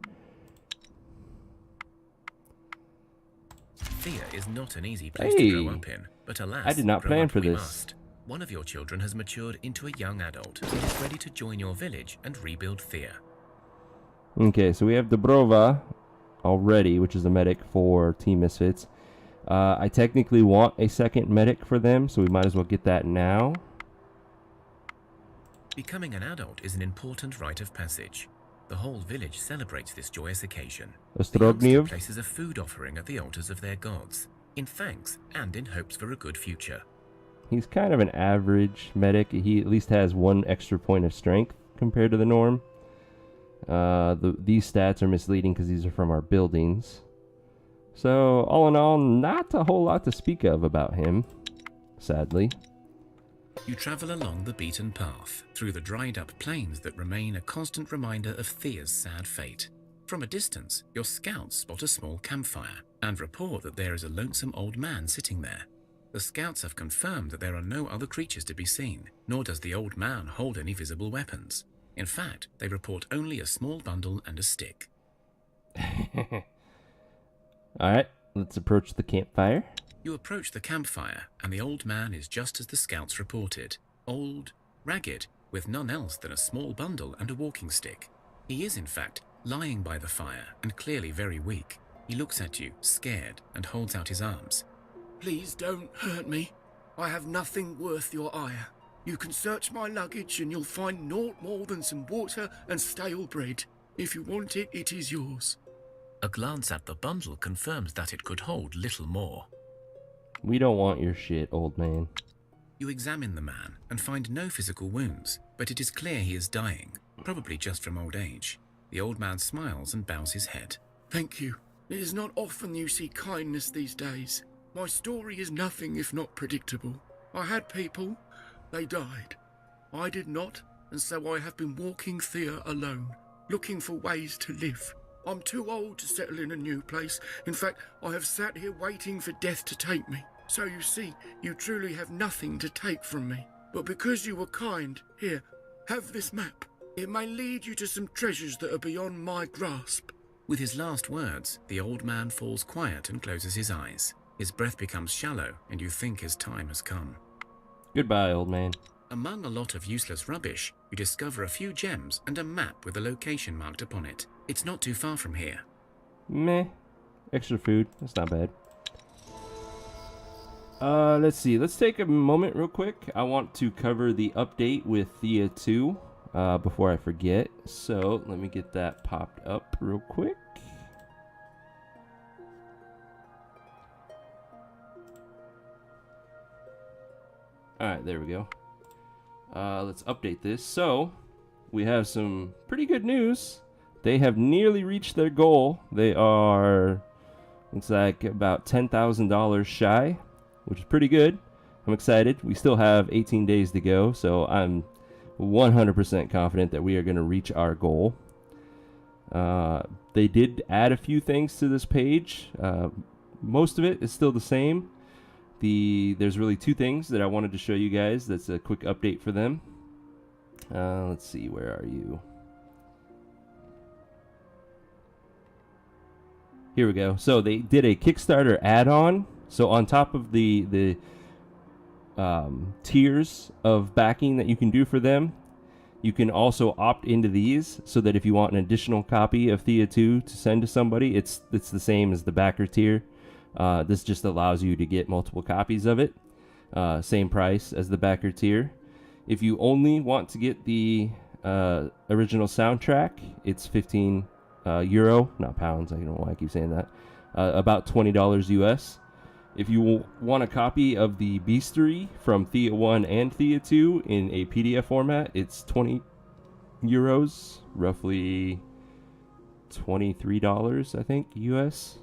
Thea is not an easy place to grow up in, but alas, I did not grow plan up for we this. must. One of your children has matured into a young adult and is ready to join your village and rebuild Thea. Okay, so we have Dobrova already, which is a medic for Team Misfits. I technically want a second medic for them, so we might as well get that now. Becoming an adult is an important rite of passage. The whole village celebrates this joyous occasion. The Svarog youngster Lv. places a food offering at the altars of their gods, in thanks and in hopes for a good future. He's kind of an average medic. He at least has one extra point of strength compared to the norm. These stats are misleading because these are from our buildings. So, all in all, not a whole lot to speak of about him, sadly. You travel along the beaten path, through the dried-up plains that remain a constant reminder of Thea's sad fate. From a distance, your scouts spot a small campfire, and report that there is a lonesome old man sitting there. The scouts have confirmed that there are no other creatures to be seen, nor does the old man hold any visible weapons. In fact, they report only a small bundle and a stick. Alright, let's approach the campfire. You approach the campfire, and the old man is just as the scouts reported. Old, ragged, with none else than a small bundle and a walking stick. He is, in fact, lying by the fire, and clearly very weak. He looks at you, scared, and holds out his arms. Please don't hurt me. I have nothing worth your ire. You can search my luggage and you'll find naught more than some water and stale bread. If you want it, it is yours. A glance at the bundle confirms that it could hold little more. We don't want your shit, old man. You examine the man and find no physical wounds, but it is clear he is dying, probably just from old age. The old man smiles and bows his head. Thank you. It is not often you see kindness these days. My story is nothing if not predictable. I had people, they died. I did not, and so I have been walking Thea alone, looking for ways to live. I'm too old to settle in a new place. In fact, I have sat here waiting for death to take me. So you see, you truly have nothing to take from me. But because you were kind, here, have this map. It may lead you to some treasures that are beyond my grasp. With his last words, the old man falls quiet and closes his eyes. His breath becomes shallow, and you think his time has come. Goodbye, old man. Among a lot of useless rubbish, you discover a few gems and a map with a location marked upon it. It's not too far from here. Meh. Extra food. That's not bad. Let's see. Let's take a moment real quick. I want to cover the update with Thea 2 before I forget. So let me get that popped up real quick. Alright, there we go. Let's update this. So, we have some pretty good news. They have nearly reached their goal. They are, looks like, about $10,000 shy, which is pretty good. I'm excited. We still have 18 days to go, so I'm 100% confident that we are going to reach our goal. They did add a few things to this page. Most of it is still the same. There's really two things that I wanted to show you guys. That's a quick update for them. Let's see, where are you? here we go. So they did a Kickstarter add-on. So on top of the tiers of backing that you can do for them, you can also opt into these so that if you want an additional copy of Thea 2 to send to somebody, it's the same as the backer tier. This just allows you to get multiple copies of it. Same price as the backer tier. If you only want to get the original soundtrack, it's 15 euro, not pounds. I don't know why I keep saying that. About $20 US. If you want a copy of the Beastery from Thea 1 and Thea 2 in a PDF format, it's 20 euros, roughly $23, I think, US.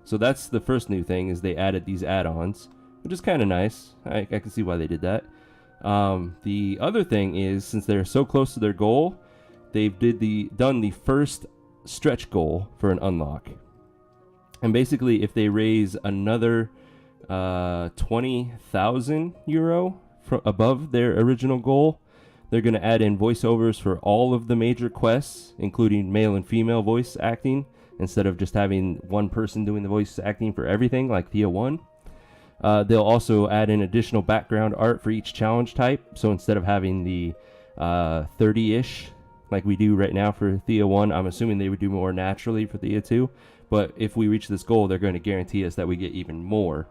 So that's the first new thing, is they added these add-ons, which is kind of nice. I can see why they did that. The other thing is, since they're so close to their goal, they've done the first stretch goal for an unlock. And basically, if they raise another 20,000 euro above their original goal, they're going to add in voiceovers for all of the major quests, including male and female voice acting, instead of just having one person doing the voice acting for everything like Thea 1. They'll also add in additional background art for each challenge type. So instead of having the 30-ish like we do right now for Thea 1, I'm assuming they would do more naturally for Thea 2. But if we reach this goal, they're going to guarantee us that we get even more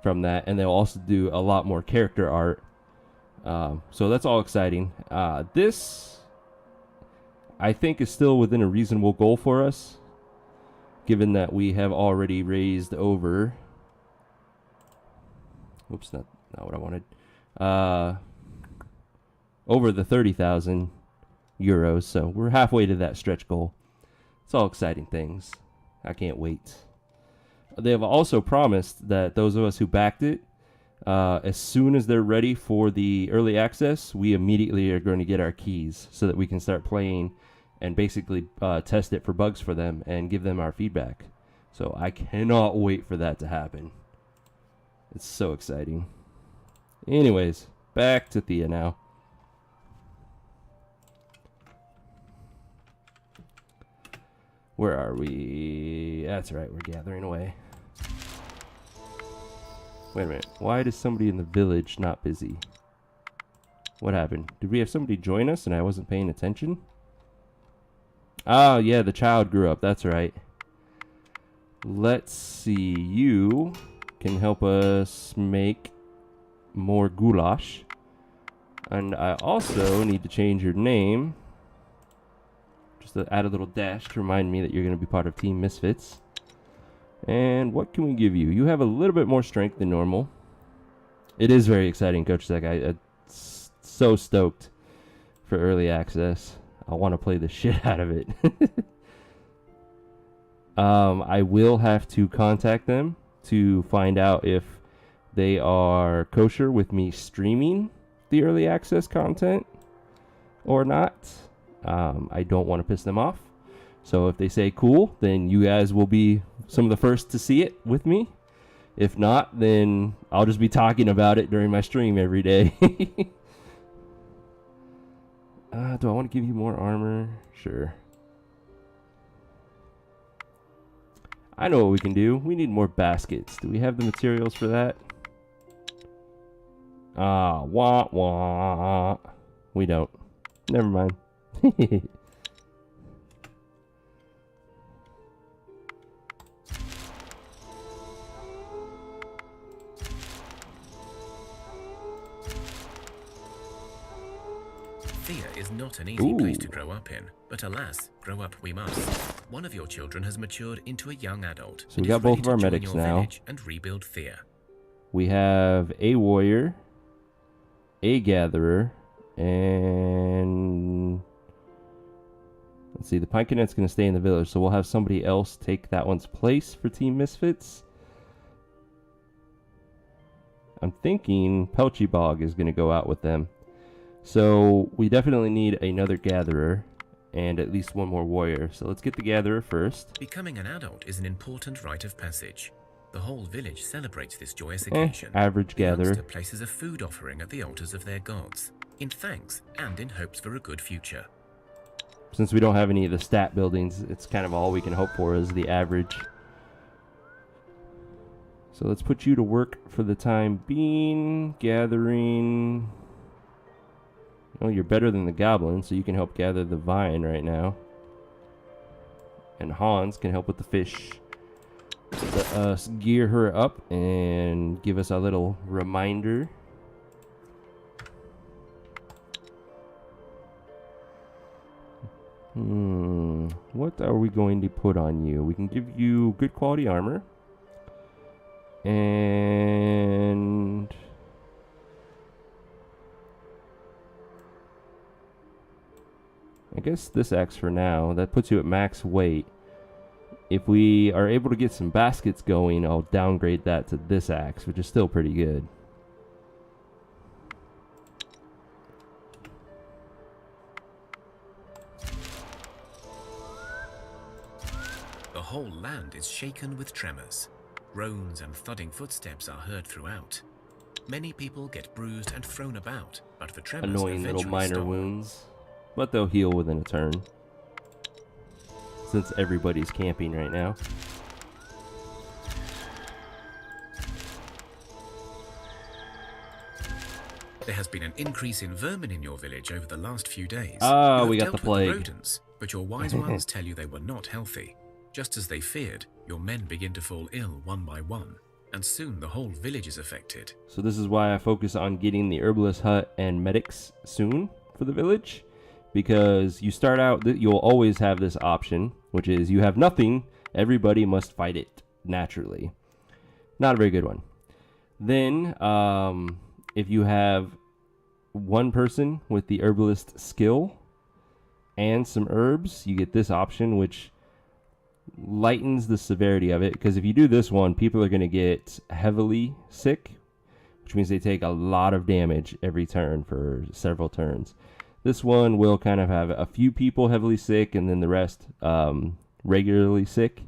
from that. And they'll also do a lot more character art. So that's all exciting. This, I think, is still within a reasonable goal for us, given that we have already raised over... Oops, not what I wanted. Over the 30,000 euros. So we're halfway to that stretch goal. It's all exciting things. I can't wait. They have also promised that those of us who backed it, as soon as they're ready for the early access, we immediately are going to get our keys so that we can start playing and basically test it for bugs for them and give them our feedback. So I cannot wait for that to happen. It's so exciting. Anyways, back to Thea now. Where are we? That's right, we're gathering away. Wait a minute. Why does somebody in the village not busy? What happened? Did we have somebody join us and I wasn't paying attention? Oh, yeah, the child grew up. That's right. Let's see. You can help us make more goulash. And I also need to change your name. Just to add a little dash to remind me that you're going to be part of Team Misfits. And what can we give you? You have a little bit more strength than normal. It is very exciting, Coach Zach. I'm so stoked for early access. I want to play the shit out of it. I will have to contact them to find out if they are kosher with me streaming the early access content or not. I don't want to piss them off. So if they say cool, then you guys will be some of the first to see it with me. If not, then I'll just be talking about it during my stream every day. Do I want to give you more armor? Sure. I know what we can do. We need more baskets. Do we have the materials for that? Wah, wah. We don't. Never mind. Thea is not an easy place to grow up in, but alas, grow up we must. One of your children has matured into a young adult. So we got both of our medics now. And rebuild Thea. We have a warrior, a gatherer, and let's see, the pine cadet's going to stay in the village, so we'll have somebody else take that one's place for Team Misfits. I'm thinking Pelchy Bog is going to go out with them. So we definitely need another gatherer and at least one more warrior. So let's get the gatherer first. Becoming an adult is an important rite of passage. The whole village celebrates this joyous occasion. Average gatherer. The youngster places a food offering at the altars of their gods, in thanks and in hopes for a good future. Since we don't have any of the stat buildings, it's kind of all we can hope for is the average So let's put you to work for the time being, gathering. Oh, you're better than the goblin, so you can help gather the vine right now. And Hans can help with the fish. Let us gear her up and give us a little reminder. What are we going to put on you? We can give you good quality armor. And I guess this axe for now. That puts you at max weight. If we are able to get some baskets going, I'll downgrade that to this axe, which is still pretty good. The whole land is shaken with tremors. Groans and thudding footsteps are heard throughout. Many people get bruised and thrown about, but the tremors Annoying little eventually minor stop. wounds, but they'll heal within a turn. Since everybody's camping right now. There has been an increase in vermin in your village over the last few days. Ah, You have we got dealt the with plague. rodents, but your wise ones tell you they were not healthy. Just as they feared, your men begin to fall ill one by one, and soon the whole village is affected. So this is why I focus on getting the herbalist hut and medics soon for the village. Because you start out, you'll always have this option, which is you have nothing, everybody must fight it naturally. Not a very good one. Then, if you have one person with the herbalist skill and some herbs, you get this option, which lightens the severity of it. Because if you do this one, people are going to get heavily sick, which means they take a lot of damage every turn for several turns. This one will kind of have a few people heavily sick and then the rest regularly sick.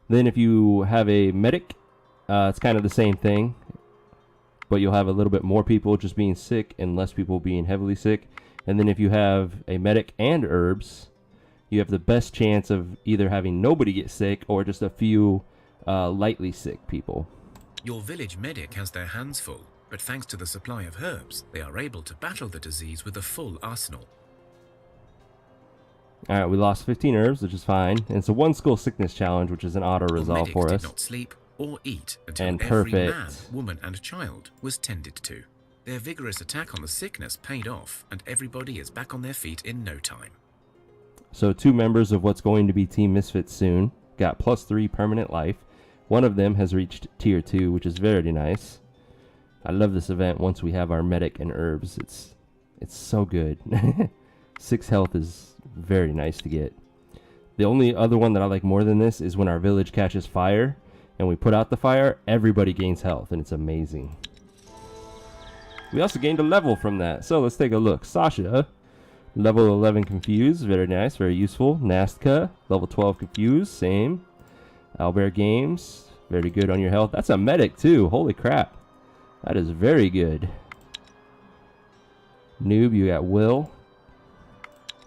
Then if you have a medic, it's kind of the same thing, but you'll have a little bit more people just being sick and less people being heavily sick. And then if you have a medic and herbs, you have the best chance of either having nobody get sick or just a few lightly sick people. Your village medic has their hands full, but thanks to the supply of herbs, they are able to battle the disease with a full arsenal. Alright, we lost 15 herbs, which is fine. And it's a one skill sickness challenge, which is an auto Your resolve medic for did us. not sleep or eat until And every perfect. man, woman, and child was tended to. Their vigorous attack on the sickness paid off, and everybody is back on their feet in no time. So 2 members of what's going to be Team Misfits soon got +3 permanent life. One of them has reached tier 2, which is very nice. I love this event once we have our medic and herbs. It's so good. 6 health is very nice to get. The only other one that I like more than this is when our village catches fire and we put out the fire, everybody gains health, and it's amazing. We also gained a level from that, so let's take a look. Sasha, level 11 confused, very nice, very useful. Nastka, level 12 confused, same. Albert Games, very good on your health. That's a medic too, holy crap. That is very good. Noob, you got Will.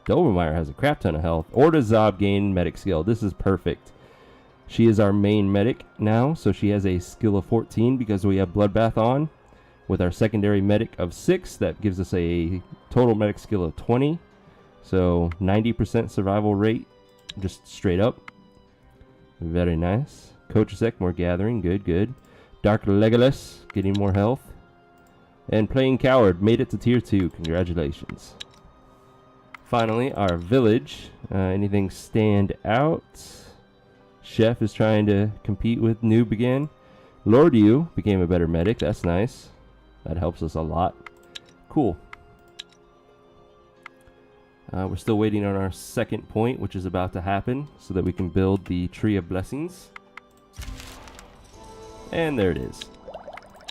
Dobermeyer has a crap ton of health. Orda Zob gained medic skill. This is perfect. She is our main medic now, so she has a skill of 14 because we have Bloodbath on. With our secondary medic of 6, that gives us a total medic skill of 20. So 90% survival rate, just straight up. Very nice. Coach Sec, more gathering. Good, good. Dark Legolas, getting more health. And Playing Coward, made it to tier 2. Congratulations. Finally, our village. Anything stand out? Chef is trying to compete with Noob again. Lordiu became a better medic. That's nice. That helps us a lot. Cool. We're still waiting on our second point, which is about to happen, so that we can build the Tree of Blessings. And there it is.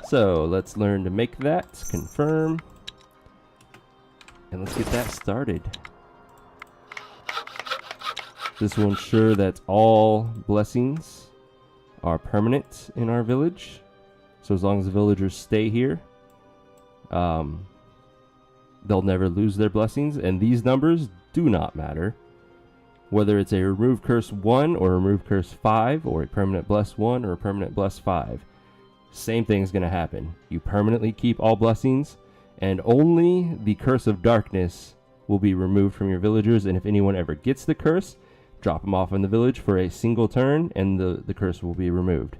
So let's learn to make that, confirm, and let's get that started. This will ensure that all blessings are permanent in our village. So as long as the villagers stay here, they'll never lose their blessings, and these numbers do not matter. Whether it's a remove curse 1 or remove curse 5, or a permanent bless 1 or a permanent bless 5. same thing's going to happen. You permanently keep all blessings, and only the curse of darkness will be removed from your villagers. And if anyone ever gets the curse, drop them off in the village for a single turn, and the curse will be removed.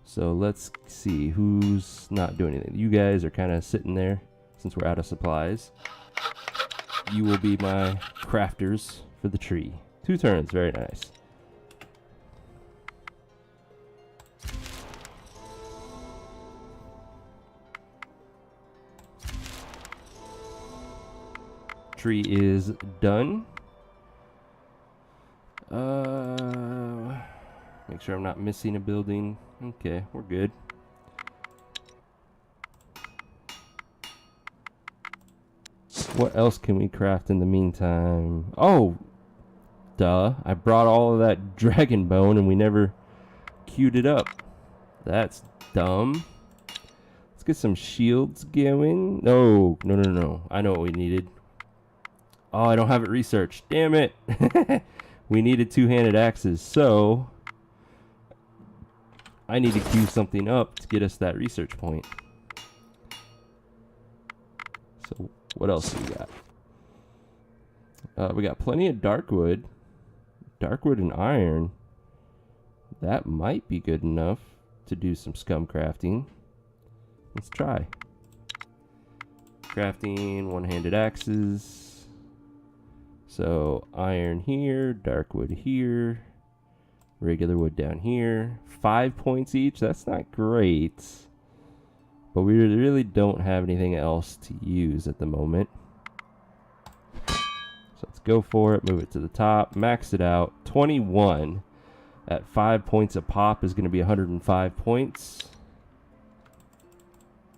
So let's see who's not doing anything. You guys are kind of sitting there since we're out of supplies. You will be my crafters for the tree. 2 turns, very nice. Tree is done. Make sure I'm not missing a building. Okay, we're good. What else can we craft in the meantime? Oh, duh. I brought all of that dragon bone and we never queued it up. That's dumb. Let's get some shields going. No. I know what we needed. Oh, I don't have it researched. Damn it. We needed 2-handed axes, so I need to queue something up to get us that research point. So what else do we got? We got plenty of darkwood. Darkwood and iron. That might be good enough to do some scum crafting. Let's try. Crafting 1-handed axes. So iron here, darkwood here, regular wood down here. 5 points each. That's not great. But we really don't have anything else to use at the moment. So let's go for it. Move it to the top. Max it out. 21 at 5 points a pop is going to be 105 points.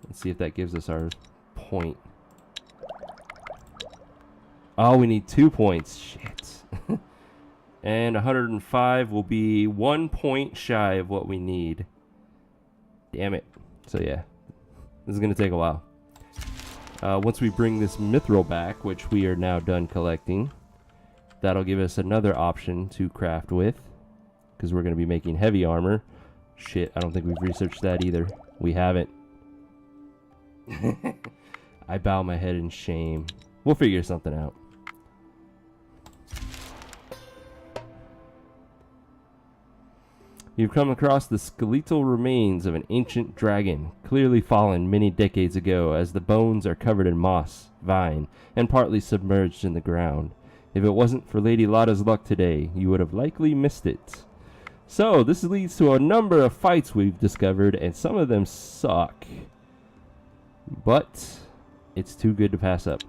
Let's see if that gives us our point. Oh, we need 2 points. Shit. And 105 will be 1 point shy of what we need. Damn it. So yeah, this is going to take a while. Once we bring this mithril back, which we are now done collecting, that'll give us another option to craft with, because we're going to be making heavy armor. Shit, I don't think we've researched that either. We haven't. I bow my head in shame. We'll figure something out. You've come across the skeletal remains of an ancient dragon, clearly fallen many decades ago, as the bones are covered in moss, vine, and partly submerged in the ground. If it wasn't for Lady Lotta's luck today, you would have likely missed it. So, this leads to a number of fights we've discovered, and some of them suck. But it's too good to pass up.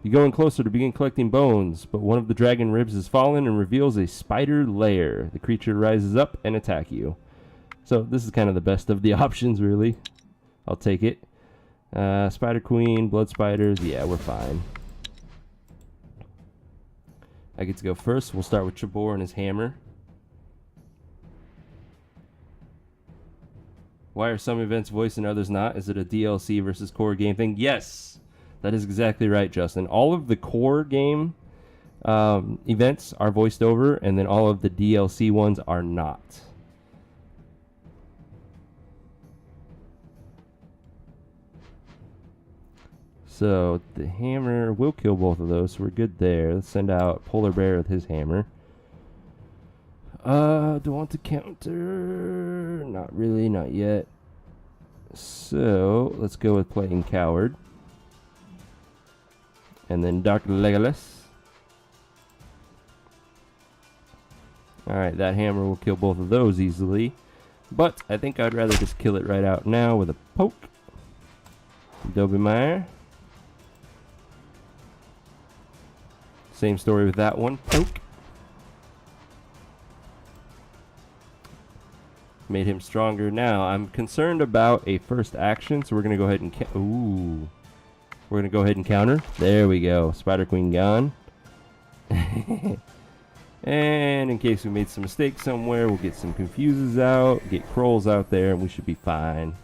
You go in closer to begin collecting bones, but one of the dragon ribs has fallen and reveals a spider lair. The creature rises up and attacks you. So this is kind of the best of the options, really. I'll take it. Spider Queen, blood spiders, yeah, we're fine. I get to go first. We'll start with Chabor and his hammer. Why are some events voiced and others not? Is it a DLC versus core game thing? Yes! That is exactly right, Justin. All of the core game events are voiced over, and then all of the DLC ones are not. So the hammer will kill both of those, so we're good there. Let's send out Polar Bear with his hammer. Do I want to counter? Not really, not yet. So let's go with playing Coward. And then Dr. Legolas. Alright, that hammer will kill both of those easily. But I think I'd rather just kill it right out now with a poke. Dobemeyer. Same story with that one. Poke. Made him stronger. Now, I'm concerned about a first action, so we're going to go ahead and... Ooh. We're going to go ahead and counter. There we go. Spider Queen gone. And in case we made some mistakes somewhere, we'll get some confuses out, get Krolls out there, and we should be fine.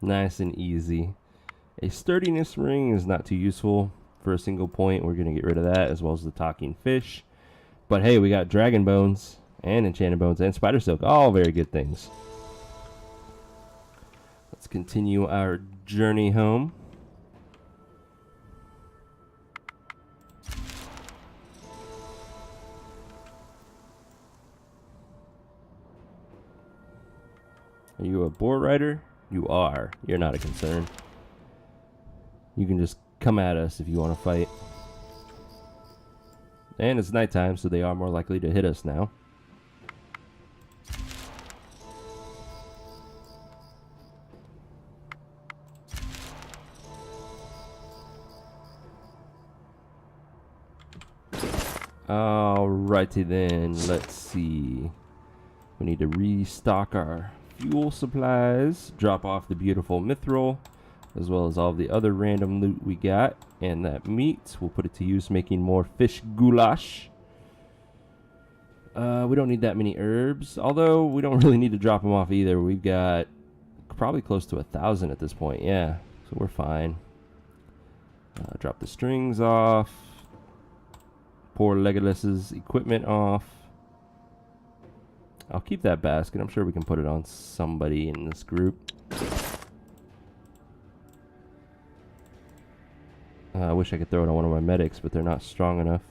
Nice and easy. A sturdiness ring is not too useful for a single point. We're going to get rid of that, as well as the talking fish. But hey, we got dragon bones and enchanted bones and spider silk. All very good things. Let's continue our journey home. Are you a boar rider? You are. You're not a concern. You can just come at us if you want to fight. And it's nighttime, so they are more likely to hit us now. Alrighty then, let's see. We need to restock our fuel supplies, drop off the beautiful mithril, as well as all the other random loot we got. And that meat, we'll put it to use making more fish goulash. We don't need that many herbs, although we don't really need to drop them off either. We've got probably close to 1,000 at this point, yeah, so we're fine. Drop the strings off. Poor Legolas's equipment off. I'll keep that basket. I'm sure we can put it on somebody in this group. I wish I could throw it on one of my medics, but they're not strong enough.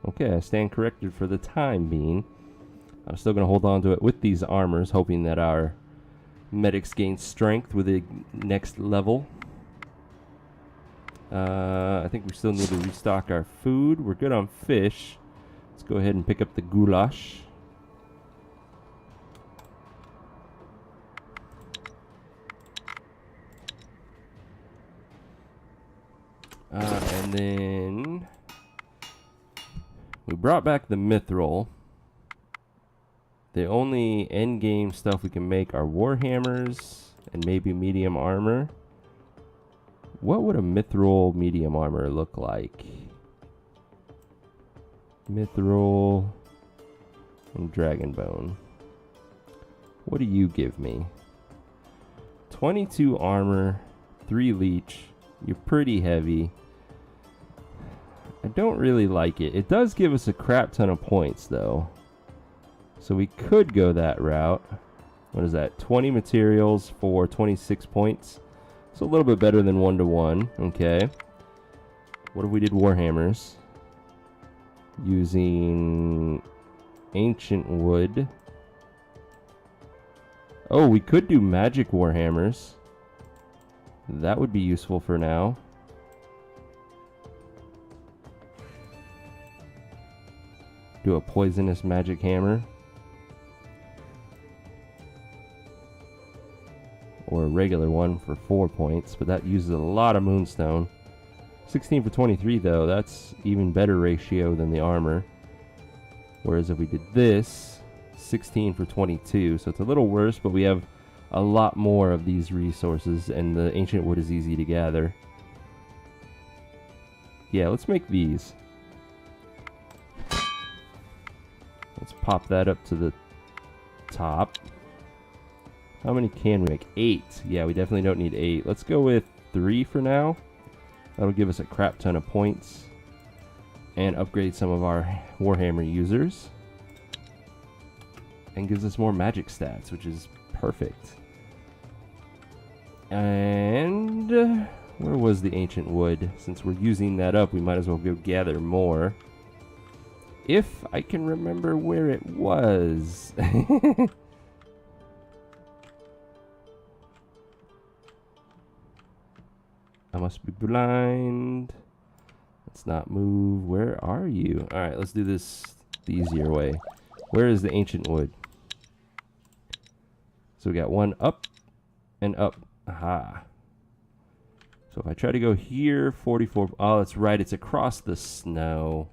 Okay, I stand corrected for the time being. I'm still going to hold on to it with these armors, hoping that our medics gain strength with the next level. I think we still need to restock our food. We're good on fish. Let's go ahead and pick up the goulash. And then we brought back the mithril. The only endgame stuff we can make are warhammers and maybe medium armor. What would a mithril medium armor look like? Mithril and dragonbone. What do you give me? 22 armor, 3 leech. You're pretty heavy. I don't really like it. It does give us a crap ton of points though. So we could go that route. What is that? 20 materials for 26 points. So a little bit better than 1-to-1. Okay. What if we did warhammers? Using ancient wood. Oh, we could do magic warhammers. That would be useful for now. Do a poisonous magic hammer. Or a regular one for 4 points, but that uses a lot of moonstone. 16 for 23 though, that's even better ratio than the armor. Whereas if we did this, 16 for 22, so it's a little worse, but we have a lot more of these resources, and the ancient wood is easy to gather. Yeah, let's make these. Let's pop that up to the top. How many can we make? 8. Yeah, we definitely don't need 8. Let's go with 3 for now. That'll give us a crap ton of points. And upgrade some of our warhammer users. And gives us more magic stats, which is perfect. And where was the ancient wood? Since we're using that up, we might as well go gather more. If I can remember where it was. I must be blind. Let's not move. Where are you? Alright, let's do this the easier way. Where is the ancient wood? So we got one up and up. Aha. So if I try to go here, 44. Oh, that's right. It's across the snow.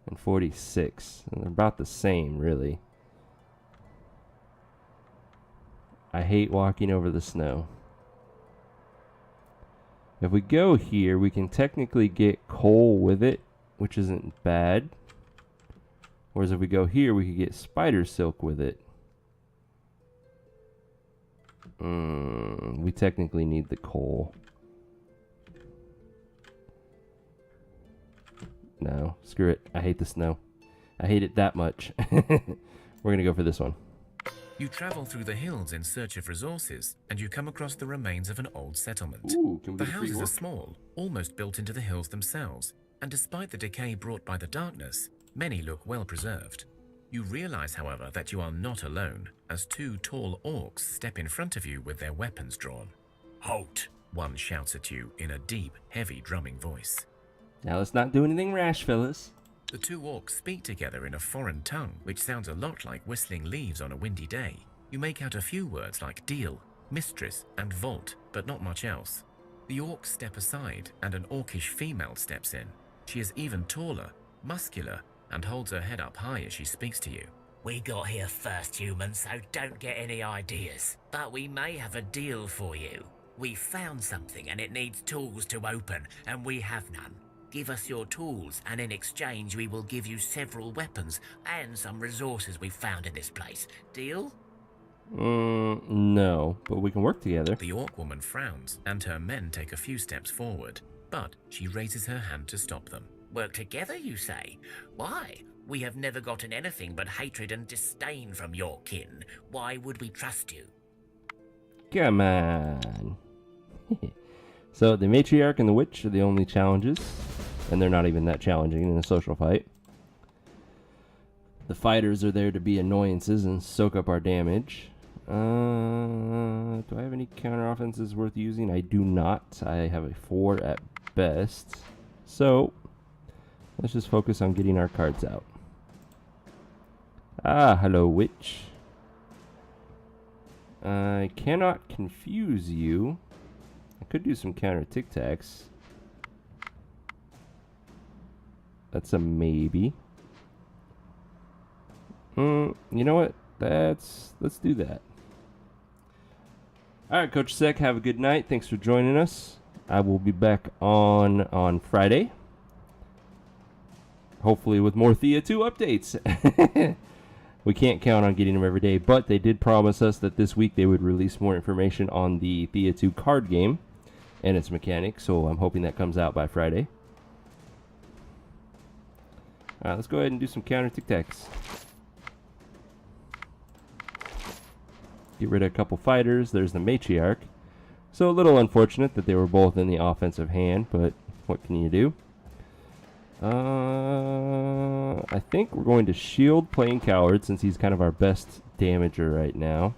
And 46. And they're about the same, really. I hate walking over the snow. If we go here, we can technically get coal with it, which isn't bad. Whereas if we go here, we could get spider silk with it. We technically need the coal. No, screw it. I hate the snow. I hate it that much. We're gonna go for this one. You travel through the hills in search of resources, and you come across the remains of an old settlement. Ooh, can we The get a free houses are orc? small, almost built into the hills themselves, and despite the decay brought by the darkness, many look well preserved. You realize, however, that you are not alone, as two tall orcs step in front of you with their weapons drawn. "Halt!" one shouts at you in a deep, heavy drumming voice. Now let's not do anything rash, fellas. The two orcs speak together in a foreign tongue, which sounds a lot like whistling leaves on a windy day. You make out a few words like deal, mistress, and vault, but not much else. The orcs step aside, and an orcish female steps in. She is even taller, muscular, and holds her head up high as she speaks to you. We got here first, human, so don't get any ideas. But we may have a deal for you. We found something and it needs tools to open, and we have none. Give us your tools, and in exchange we will give you several weapons and some resources we found in this place. Deal? No, but we can work together. The orc woman frowns, and her men take a few steps forward, but she raises her hand to stop them. Work together, you say? Why? We have never gotten anything but hatred and disdain from your kin. Why would we trust you? Come on. So the matriarch and the witch are the only challenges, and they're not even that challenging in a social fight. The fighters are there to be annoyances and soak up our damage. Do I have any counter offenses worth using? I do not. I have a 4 at best. So let's just focus on getting our cards out. Ah, hello, witch. I cannot confuse you. I could do some counter tic-tacs. That's a maybe. You know what? Let's do that. Alright, Coach Sec, have a good night. Thanks for joining us. I will be back on Friday. Hopefully with more Thea 2 updates. We can't count on getting them every day, but they did promise us that this week they would release more information on the Thea 2 card game and its mechanics, so I'm hoping that comes out by Friday. Alright, let's go ahead and do some counter tic-tacs. Get rid of a couple fighters. There's the matriarch. So a little unfortunate that they were both in the offensive hand, but what can you do? I think we're going to shield playing coward since he's kind of our best damager right now.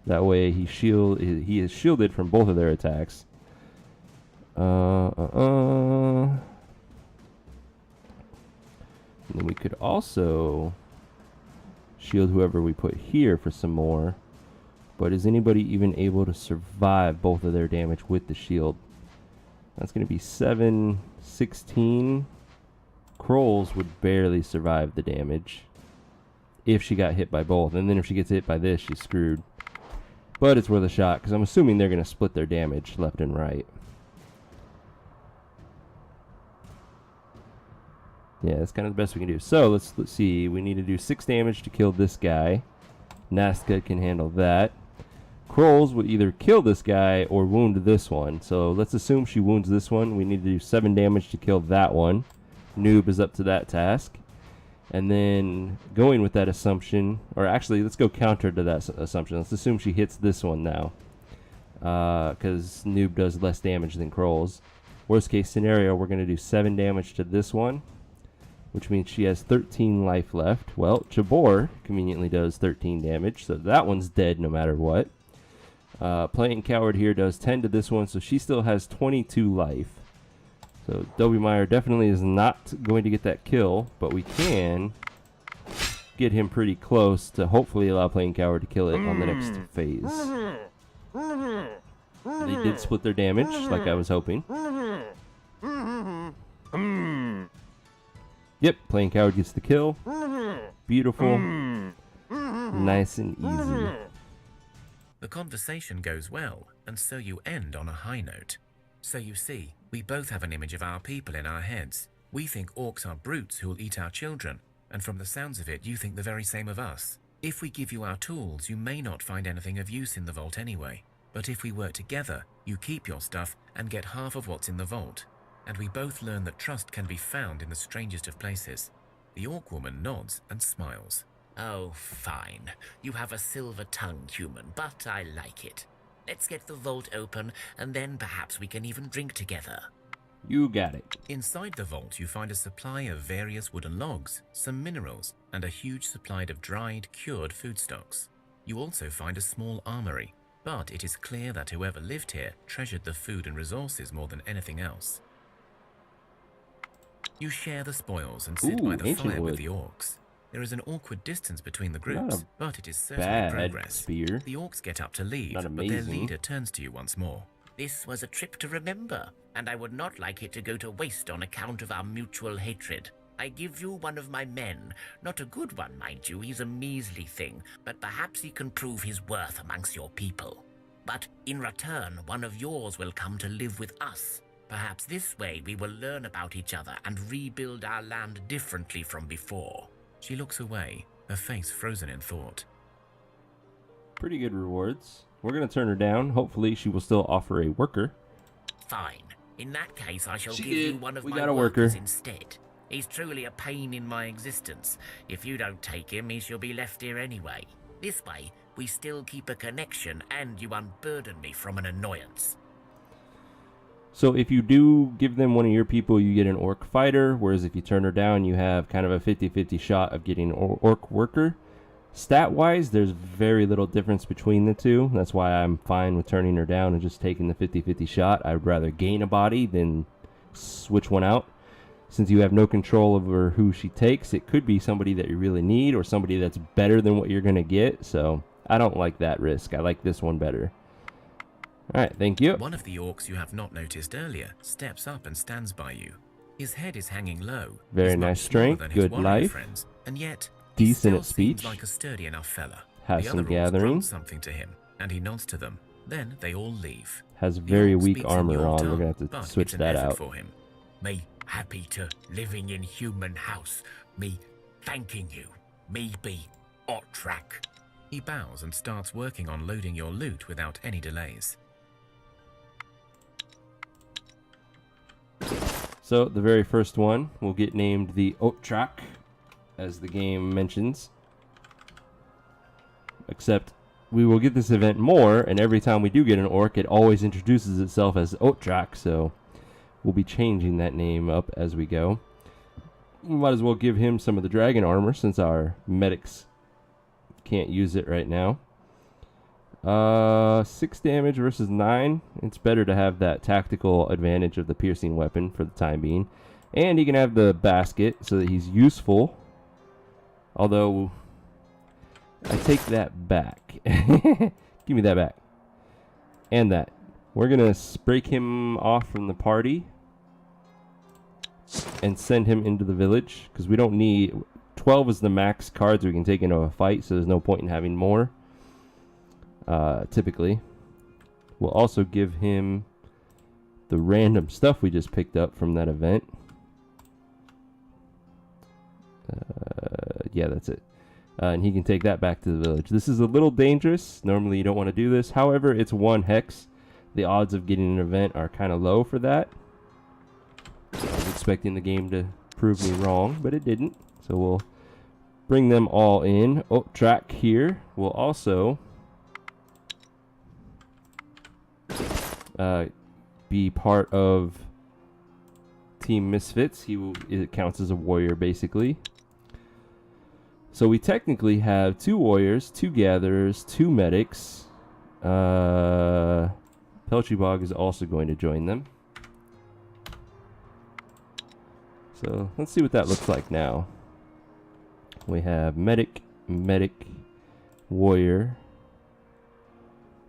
That way he is shielded from both of their attacks. And then we could also shield whoever we put here for some more. But is anybody even able to survive both of their damage with the shield? That's going to be 7, 16. Krolls would barely survive the damage if she got hit by both. And then if she gets hit by this, she's screwed. But it's worth a shot, because I'm assuming they're going to split their damage left and right. Yeah, that's kind of the best we can do. So, let's see. We need to do 6 damage to kill this guy. Nazca can handle that. Krolls would either kill this guy or wound this one. So let's assume she wounds this one. We need to do 7 damage to kill that one. Noob is up to that task. And then going with that assumption, or actually let's go counter to that assumption. Let's assume she hits this one now. Because Noob does less damage than Krolls. Worst case scenario, we're going to do 7 damage to this one, which means she has 13 life left. Well, Jabor conveniently does 13 damage, so that one's dead no matter what. Playing Coward here does 10 to this one, so she still has 22 life. So Dobie Meyer definitely is not going to get that kill, but we can get him pretty close to hopefully allow Playing Coward to kill it on the next phase. They did split their damage, like I was hoping. Yep, Playing Coward gets the kill. Beautiful. Nice and easy. The conversation goes well, and so you end on a high note. So you see, we both have an image of our people in our heads. We think orcs are brutes who will eat our children, and from the sounds of it, you think the very same of us. If we give you our tools, you may not find anything of use in the vault anyway. But if we work together, you keep your stuff and get half of what's in the vault. And we both learn that trust can be found in the strangest of places. The orc woman nods and smiles. Oh, fine. You have a silver-tongued human, but I like it. Let's get the vault open, and then perhaps we can even drink together. You got it. Inside the vault, you find a supply of various wooden logs, some minerals, and a huge supply of dried, cured foodstuffs. You also find a small armory, but it is clear that whoever lived here treasured the food and resources more than anything else. You share the spoils and sit by the ancient fire wood. with the orcs. There is an awkward distance between the Not groups, a but it is certainly Bad progress. spear. The orcs get up to leave, Not but their amazing. leader turns to you once more. This was a trip to remember, and I would not like it to go to waste on account of our mutual hatred. I give you one of my men. Not a good one, mind you. He's a measly thing, but perhaps he can prove his worth amongst your people. But in return, one of yours will come to live with us. Perhaps this way we will learn about each other and rebuild our land differently from before. She looks away, her face frozen in thought. Pretty good rewards. We're going to turn her down. Hopefully she will still offer a worker. Fine. In that case, I shall She give you did. one of We my got a workers worker. instead. He's truly a pain in my existence. If you don't take him, he shall be left here anyway. This way, we still keep a connection and you unburden me from an annoyance. So if you do give them one of your people, you get an orc fighter, whereas if you turn her down, you have kind of a 50-50 shot of getting an orc worker. Stat-wise, there's very little difference between the two. That's why I'm fine with turning her down and just taking the 50-50 shot. I'd rather gain a body than switch one out. Since you have no control over who she takes, it could be somebody that you really need or somebody that's better than what you're going to get. So I don't like that risk. I like this one better. All right, thank you. One of the orcs you have not noticed earlier steps up and stands by you. His head is hanging low. Very He's much nice smaller strength, than his good warrior life. friends, and yet he Decent still at speech. seems like a sturdy enough fella. Has the some other orcs gathering. grunt something to him, and he nods to them. Then they all leave. Has The very orc weak speaks in armor your on. We're tongue, going to have but to switch it's an that effort out. for him. Me happy to living in human house. Me thanking you. Me be Otrak. He bows and starts working on loading your loot without any delays. So the very first one will get named the Otrak, as the game mentions. Except we will get this event more, and every time we do get an orc, it always introduces itself as Otrak, so we'll be changing that name up as we go. We might as well give him some of the dragon armor, since our medics can't use it right now. 6 damage versus 9. It's better to have that tactical advantage of the piercing weapon for the time being. And he can have the basket so that he's useful. Although, I take that back. Give me that back. And that. We're going to break him off from the party and send him into the village, because we don't need... 12 is the max cards we can take into a fight, so there's no point in having more. Typically. We'll also give him the random stuff we just picked up from that event. Yeah, that's it. And he can take that back to the village. This is a little dangerous. Normally you don't want to do this. However, it's 1 hex. The odds of getting an event are kind of low for that. I was expecting the game to prove me wrong, but it didn't. So we'll bring them all in. Track here will also be part of Team Misfits. It counts as a warrior, basically. So we technically have 2 warriors, 2 gatherers, 2 medics. Pelchybog is also going to join them. So let's see what that looks like now. We have medic, warrior.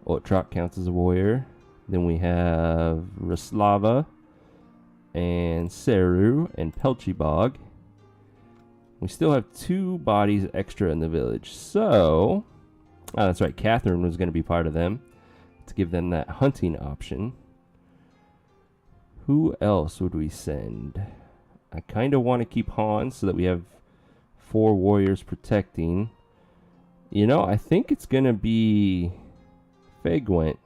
Otrak counts as a warrior. Then we have Raslava and Seru and Pelchybog. We still have 2 bodies extra in the village. So, that's right, Catherine was going to be part of them to give them that hunting option. Who else would we send? I kind of want to keep Hans so that we have 4 warriors protecting. You know, I think it's going to be Fegwent.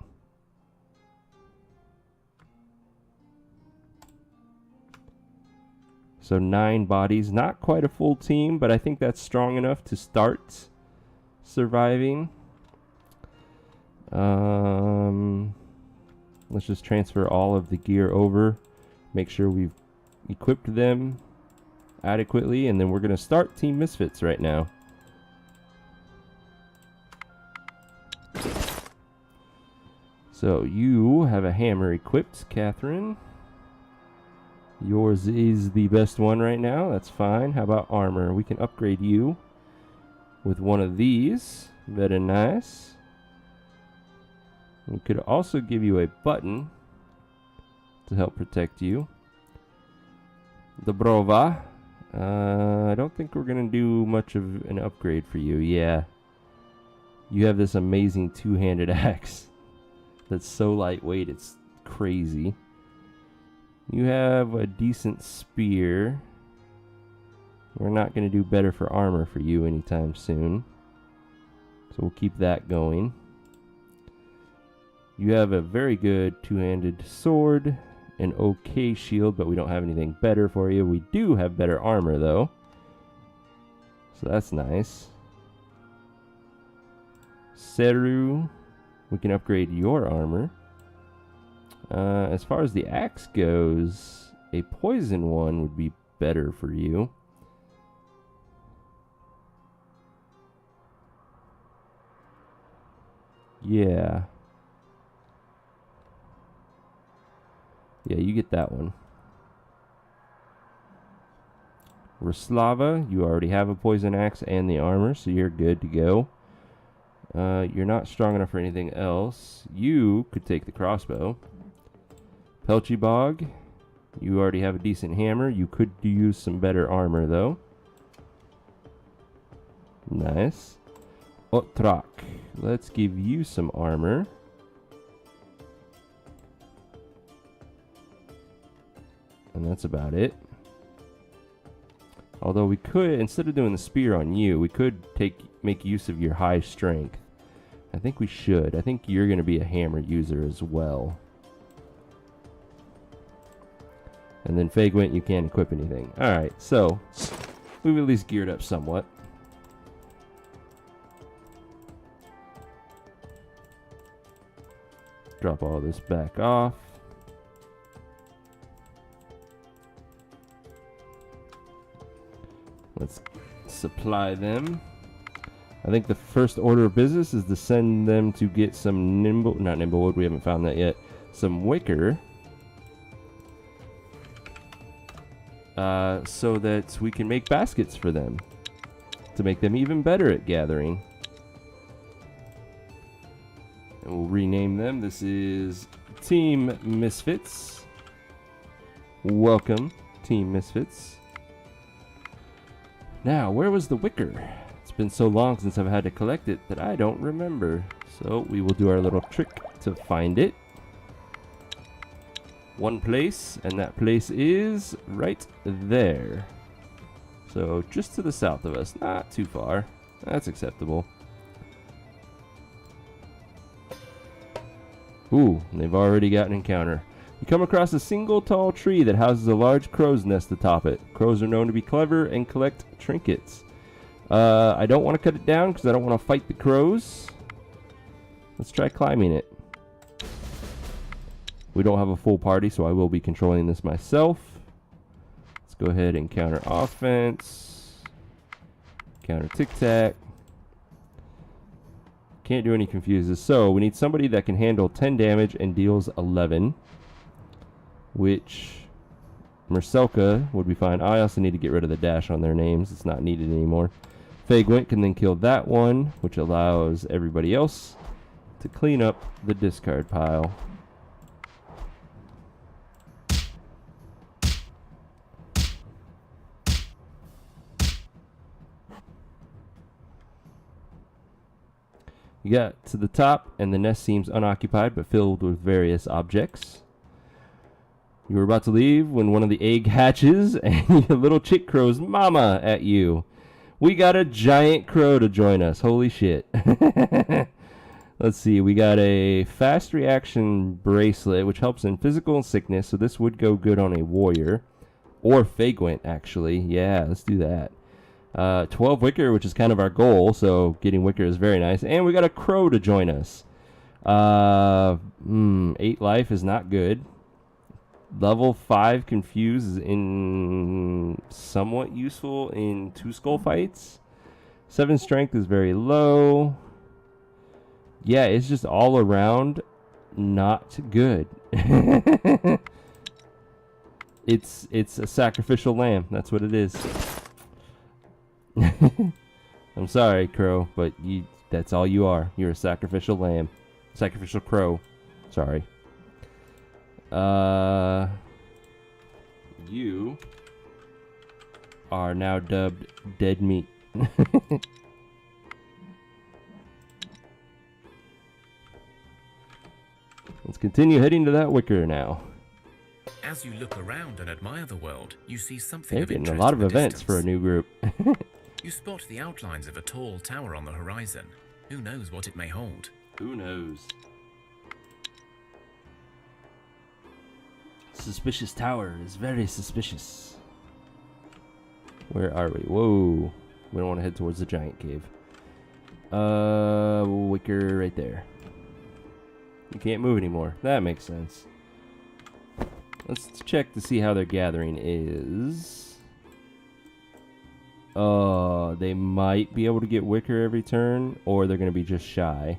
So 9 bodies, not quite a full team, but I think that's strong enough to start surviving. Let's just transfer all of the gear over. Make sure we've equipped them adequately, and then we're going to start Team Misfits right now. So you have a hammer equipped, Catherine. Yours is the best one right now. That's fine. How about armor? We can upgrade you with one of these. Very nice. We could also give you a button to help protect you. Dobrova. I don't think we're going to do much of an upgrade for you. Yeah. You have this amazing two-handed axe that's so lightweight, it's crazy. You have a decent spear. We're not going to do better for armor for you anytime soon. So we'll keep that going. You have a very good two-handed sword, an okay shield, but we don't have anything better for you. We do have better armor, though. So that's nice. Seru, we can upgrade your armor. As far as the axe goes, a poison one would be better for you. Yeah. Yeah, you get that one. Raslava, you already have a poison axe and the armor, so you're good to go. You're not strong enough for anything else. You could take the crossbow. Pelchibog, you already have a decent hammer. You could use some better armor, though. Nice. Otrak, let's give you some armor. And that's about it. Although we could, instead of doing the spear on you, we could make use of your high strength. I think we should. I think you're going to be a hammer user as well. And then Fegwent, you can't equip anything. Alright, so we've at least geared up somewhat. Drop all this back off. Let's supply them. I think the first order of business is to send them to get some not nimblewood, we haven't found that yet, some wicker. So that we can make baskets for them. To make them even better at gathering. And we'll rename them. This is Team Misfits. Welcome, Team Misfits. Now, where was the wicker? It's been so long since I've had to collect it that I don't remember. So we will do our little trick to find it. One place, and that place is right there. So just to the south of us, not too far. That's acceptable. Ooh, they've already got an encounter. You come across a single tall tree that houses a large crow's nest atop it. Crows are known to be clever and collect trinkets. I don't want to cut it down because I don't want to fight the crows. Let's try climbing it. We don't have a full party, so I will be controlling this myself. Let's go ahead and counter offense. Counter tic-tac. Can't do any confuses. So we need somebody that can handle 10 damage and deals 11. Which Merselka would be fine. I also need to get rid of the dash on their names. It's not needed anymore. Fegwent can then kill that one, which allows everybody else to clean up the discard pile. You got to the top, and the nest seems unoccupied but filled with various objects. You were about to leave when one of the egg hatches and your little chick crows mama at you. We got a giant crow to join us. Holy shit. Let's see. We got a fast reaction bracelet, which helps in physical sickness. So this would go good on a warrior. Or Fagwent, actually. Yeah, let's do that. 12 wicker, which is kind of our goal. So getting wicker is very nice. And we got a crow to join us. 8 life is not good. Level 5 confuse is somewhat useful in 2 skull fights. 7 strength is very low. Yeah, it's just all around not good. It's a sacrificial lamb. That's what it is. I'm sorry, crow, but that's all you are. You're a sacrificial lamb. Sacrificial crow. Sorry. You are now dubbed dead meat. Let's continue heading to that wicker now. As you look around and admire the world, you see something They're of getting interest a lot of in the events for a distance. new group. You spot the outlines of a tall tower on the horizon. Who knows what it may hold? Who knows? Suspicious tower is very suspicious. Where are we? Whoa. We don't want to head towards the giant cave. Wicker right there. You can't move anymore. That makes sense. Let's check to see how their gathering is. They might be able to get wicker every turn, or they're going to be just shy.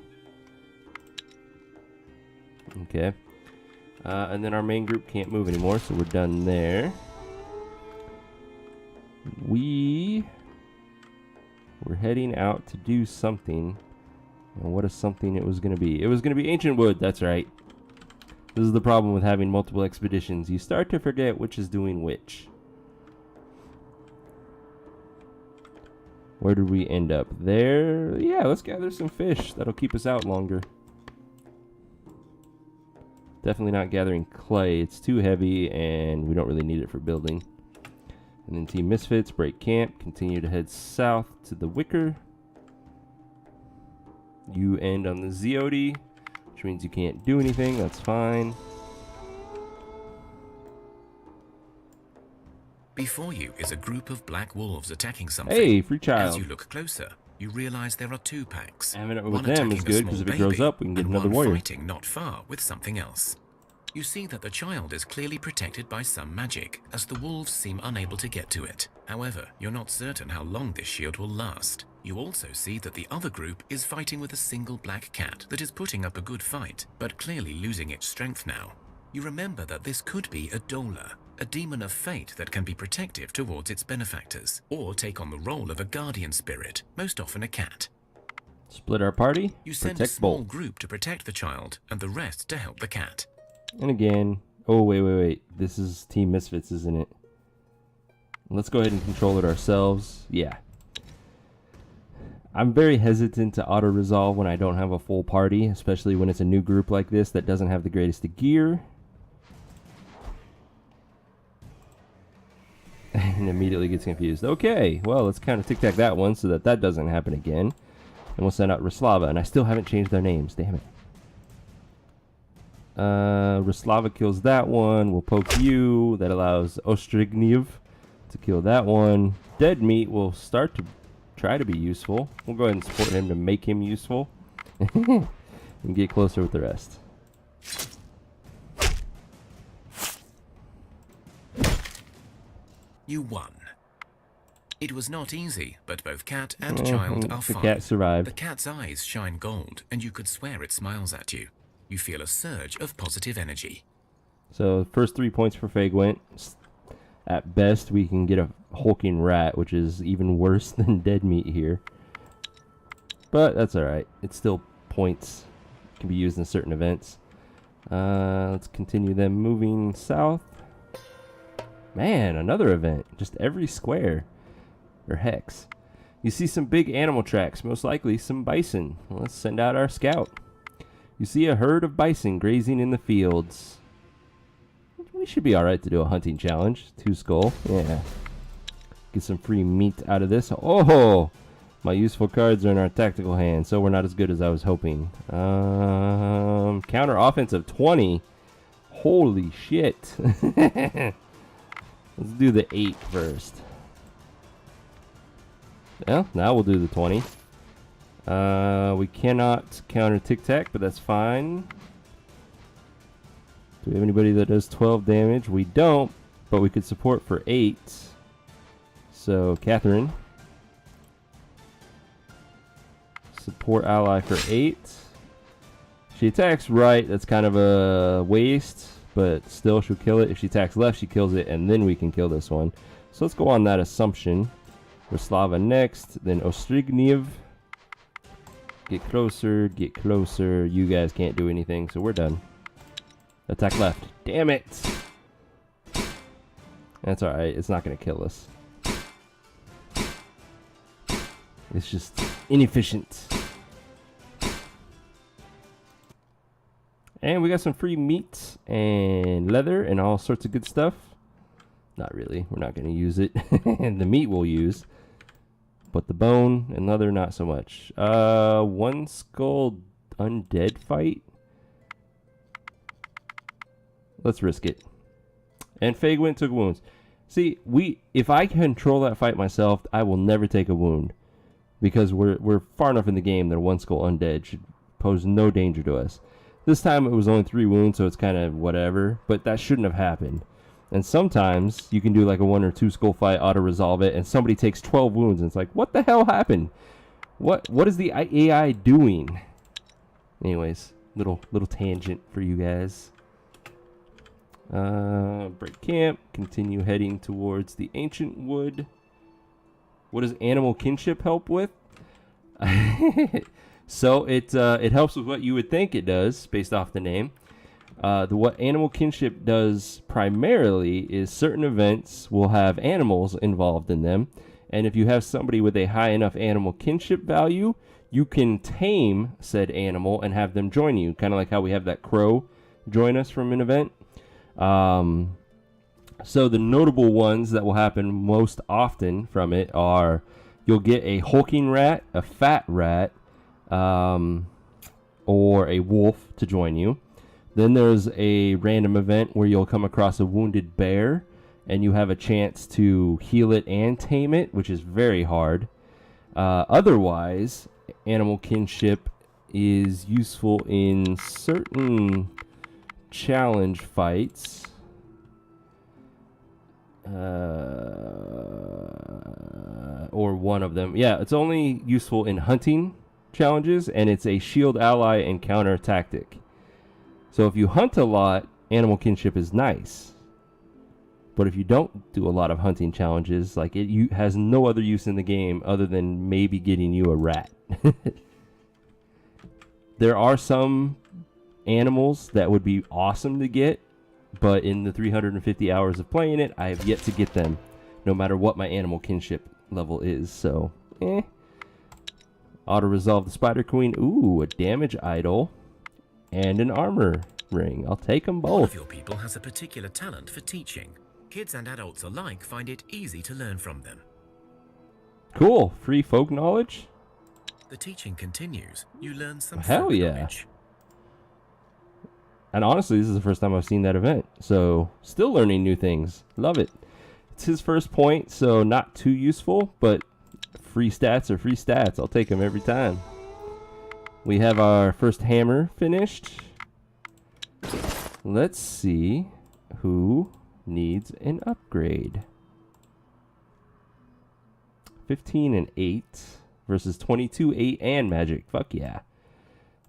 Okay. And then our main group can't move anymore, so we're done there. We're heading out to do something. And what is something it was going to be? It was going to be Ancient Wood, that's right. This is the problem with having multiple expeditions. You start to forget which is doing which. Where did we end up? There. Yeah, let's gather some fish. That'll keep us out longer. Definitely not gathering clay. It's too heavy and we don't really need it for building. And then Team Misfits, break camp, continue to head south to the Wicker. You end on the Zeody, which means you can't do anything. That's fine. Before you is a group of black wolves attacking something. Hey, free child. As you look closer, you realize there are 2 packs. Having it with One them is attacking a good because small if it grows baby, up, we can get and another one warrior. fighting not far with something else. You see that the child is clearly protected by some magic, as the wolves seem unable to get to it. However, you're not certain how long this shield will last. You also see that the other group is fighting with a single black cat that is putting up a good fight, but clearly losing its strength now. You remember that this could be a Dola, a demon of fate that can be protective towards its benefactors, or take on the role of a guardian spirit, most often a cat. Split our party. You send a Protect small both. group to protect the child, and the rest to help the cat. And again, oh wait. This is Team Misfits, isn't it? Let's go ahead and control it ourselves. Yeah. I'm very hesitant to auto-resolve when I don't have a full party, especially when it's a new group like this that doesn't have the greatest of gear. And immediately gets confused. Okay, well, let's kind of tic-tac that one so that that doesn't happen again. And we'll send out Raslava, and I still haven't changed their names. Damn it. Raslava kills that one. We'll poke you. That allows Ostrigniev to kill that one. Dead Meat will start to try to be useful. We'll go ahead and support him to make him useful. And get closer with the rest. You won. It was not easy, but both cat and child are The fine. cat survived. The cat's eyes shine gold, and you could swear it smiles at you. You feel a surge of positive energy. So first 3 points for Fagwent. At best, we can get a hulking rat, which is even worse than dead meat here. But that's alright. It's still points. Can be used in certain events. Let's continue them moving south. Man, another event. Just every square. Or hex. You see some big animal tracks, most likely some bison. Well, let's send out our scout. You see a herd of bison grazing in the fields. We we should be alright to do a hunting challenge. 2 skull. Yeah. Get some free meat out of this. Oh! My useful cards are in our tactical hand, so we're not as good as I was hoping. Counter offensive 20. Holy shit. Let's do the 8 first. Well, now we'll do the 20. We cannot counter tic-tac, but that's fine. Do we have anybody that does 12 damage? We don't, but we could support for 8. So, Catherine. Support ally for 8. She attacks right, that's kind of a waste, but still she'll kill it. If she attacks left, she kills it, and then we can kill this one. So let's go on that assumption. Roslava next, then Ostrigniev. Get closer, get closer. You guys can't do anything, so we're done. Attack left. Damn it! That's alright, it's not going to kill us. It's just inefficient. And we got some free meat and leather and all sorts of good stuff. Not really. We're not going to use it. The meat we'll use. But the bone and leather, not so much. 1 skull undead fight. Let's risk it. And Fagwin took wounds. See, if I control that fight myself, I will never take a wound. Because we're far enough in the game that 1 skull undead should pose no danger to us. This time it was only 3 wounds, so it's kind of whatever. But that shouldn't have happened. And sometimes you can do like a 1 or 2 skull fight, auto-resolve it, and somebody takes 12 wounds, and it's like, what the hell happened? What is the AI doing? Anyways, little tangent for you guys. Break camp. Continue heading towards the ancient wood. What does animal kinship help with? So it helps with what you would think it does based off the name. What animal kinship does primarily is certain events will have animals involved in them, and if you have somebody with a high enough animal kinship value, you can tame said animal and have them join you, kind of like how we have that crow join us from an event. So the notable ones that will happen most often from it are you'll get a hulking rat, a fat rat, or a wolf to join you. Then there's a random event where you'll come across a wounded bear, and you have a chance to heal it and tame it, which is very hard. Otherwise, animal kinship is useful in certain challenge fights. Or one of them. Yeah, it's only useful in hunting challenges, and it's a shield ally and counter tactic. So if you hunt a lot, animal kinship is nice. But if you don't do a lot of hunting challenges, like it has no other use in the game other than maybe getting you a rat. There are some animals that would be awesome to get, but in the 350 hours of playing it, I have yet to get them, no matter what my animal kinship level is. So, Auto-resolve the Spider Queen. Ooh, a damage idol. And an armor ring. I'll take them both. One of your people has a particular talent for teaching. Kids and adults alike find it easy to learn from them. Cool. Free folk knowledge. The teaching continues. You learn some Hell folk yeah. knowledge. And honestly, this is the first time I've seen that event. So, still learning new things. Love it. It's his first point, so not too useful, but free stats are free stats. I'll take them every time. We have our first hammer finished. Let's see who needs an upgrade. 15 and 8 versus 22, 8, and magic. Fuck yeah.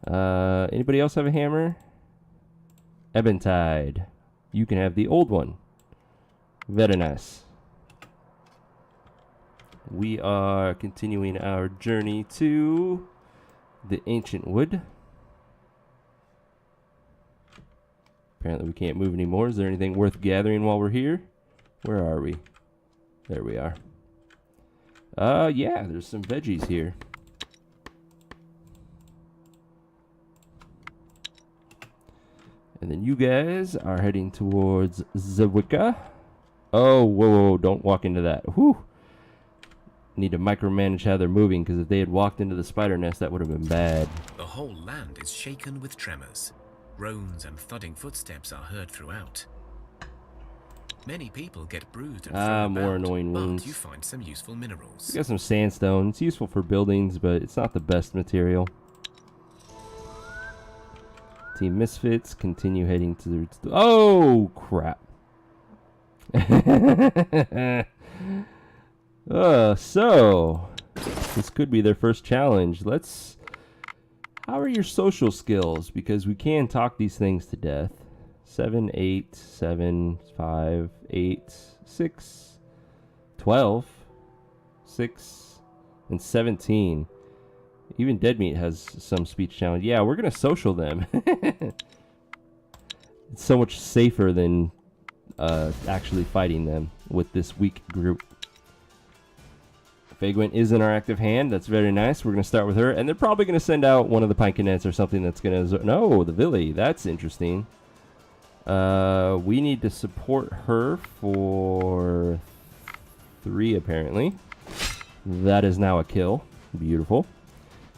Anybody else have a hammer? Ebentide. You can have the old one. Very nice. We are continuing our journey to the ancient wood. Apparently we can't move anymore. Is there anything worth gathering while we're here? Where are we? There we are. Yeah, there's some veggies here. And then you guys are heading towards Zawika. Oh, whoa, whoa, don't walk into that. Whew. Need to micromanage how they're moving, because if they had walked into the spider nest, that would have been bad. The whole land is shaken with tremors. Groans and thudding footsteps are heard throughout. Many people get bruised and thrown more about, annoying but wounds. you find some useful minerals. We got some sandstone. It's useful for buildings, but it's not the best material. Team Misfits continue heading to the... Oh, crap. So, this could be their first challenge. How are your social skills? Because we can talk these things to death. 7, 8, 7, 5, 8, 6, 12, 6, and 17. Even Deadmeat has some speech challenge. Yeah, we're going to social them. It's so much safer than actually fighting them with this weak group. Fagwent is in our active hand. That's very nice. We're going to start with her. And they're probably going to send out one of the Pinkinets or something that's going to... No, the Villy. That's interesting. We need to support her for 3, apparently. That is now a kill. Beautiful.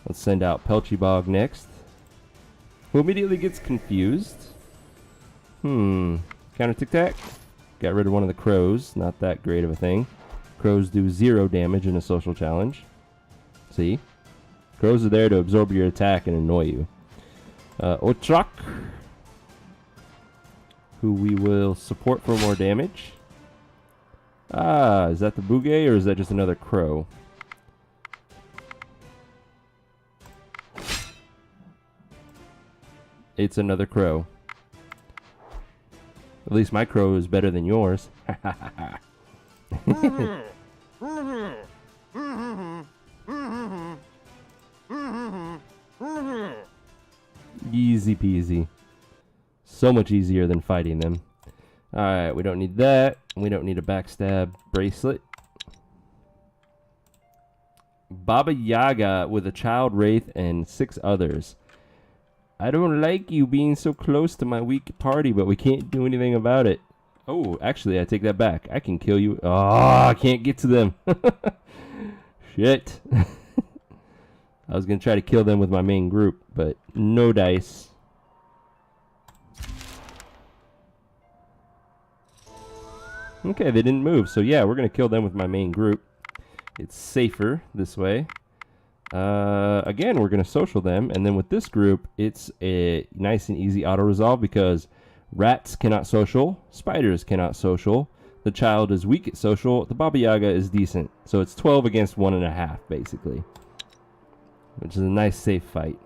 Let's send out Pelchybog next. Who immediately gets confused. Counter tic-tac. Got rid of one of the crows. Not that great of a thing. Crows do 0 damage in a social challenge. See? Crows are there to absorb your attack and annoy you. Otrak, who we will support for more damage. Is that the Bugay or is that just another crow? It's another crow. At least my crow is better than yours. Easy peasy. So much easier than fighting them. Alright, we don't need that. We don't need a backstab bracelet. Baba Yaga with a child wraith and 6 others. I don't like you being so close to my weak party, but we can't do anything about it. Oh, actually, I take that back. I can kill you. Oh, I can't get to them. Shit. I was going to try to kill them with my main group, but no dice. Okay, they didn't move. So, yeah, we're going to kill them with my main group. It's safer this way. Again, we're going to social them. And then with this group, it's a nice and easy auto-resolve because rats cannot social. Spiders cannot social. The child is weak at social. The Baba Yaga is decent. So it's 12 against 1.5, basically. Which is a nice, safe fight.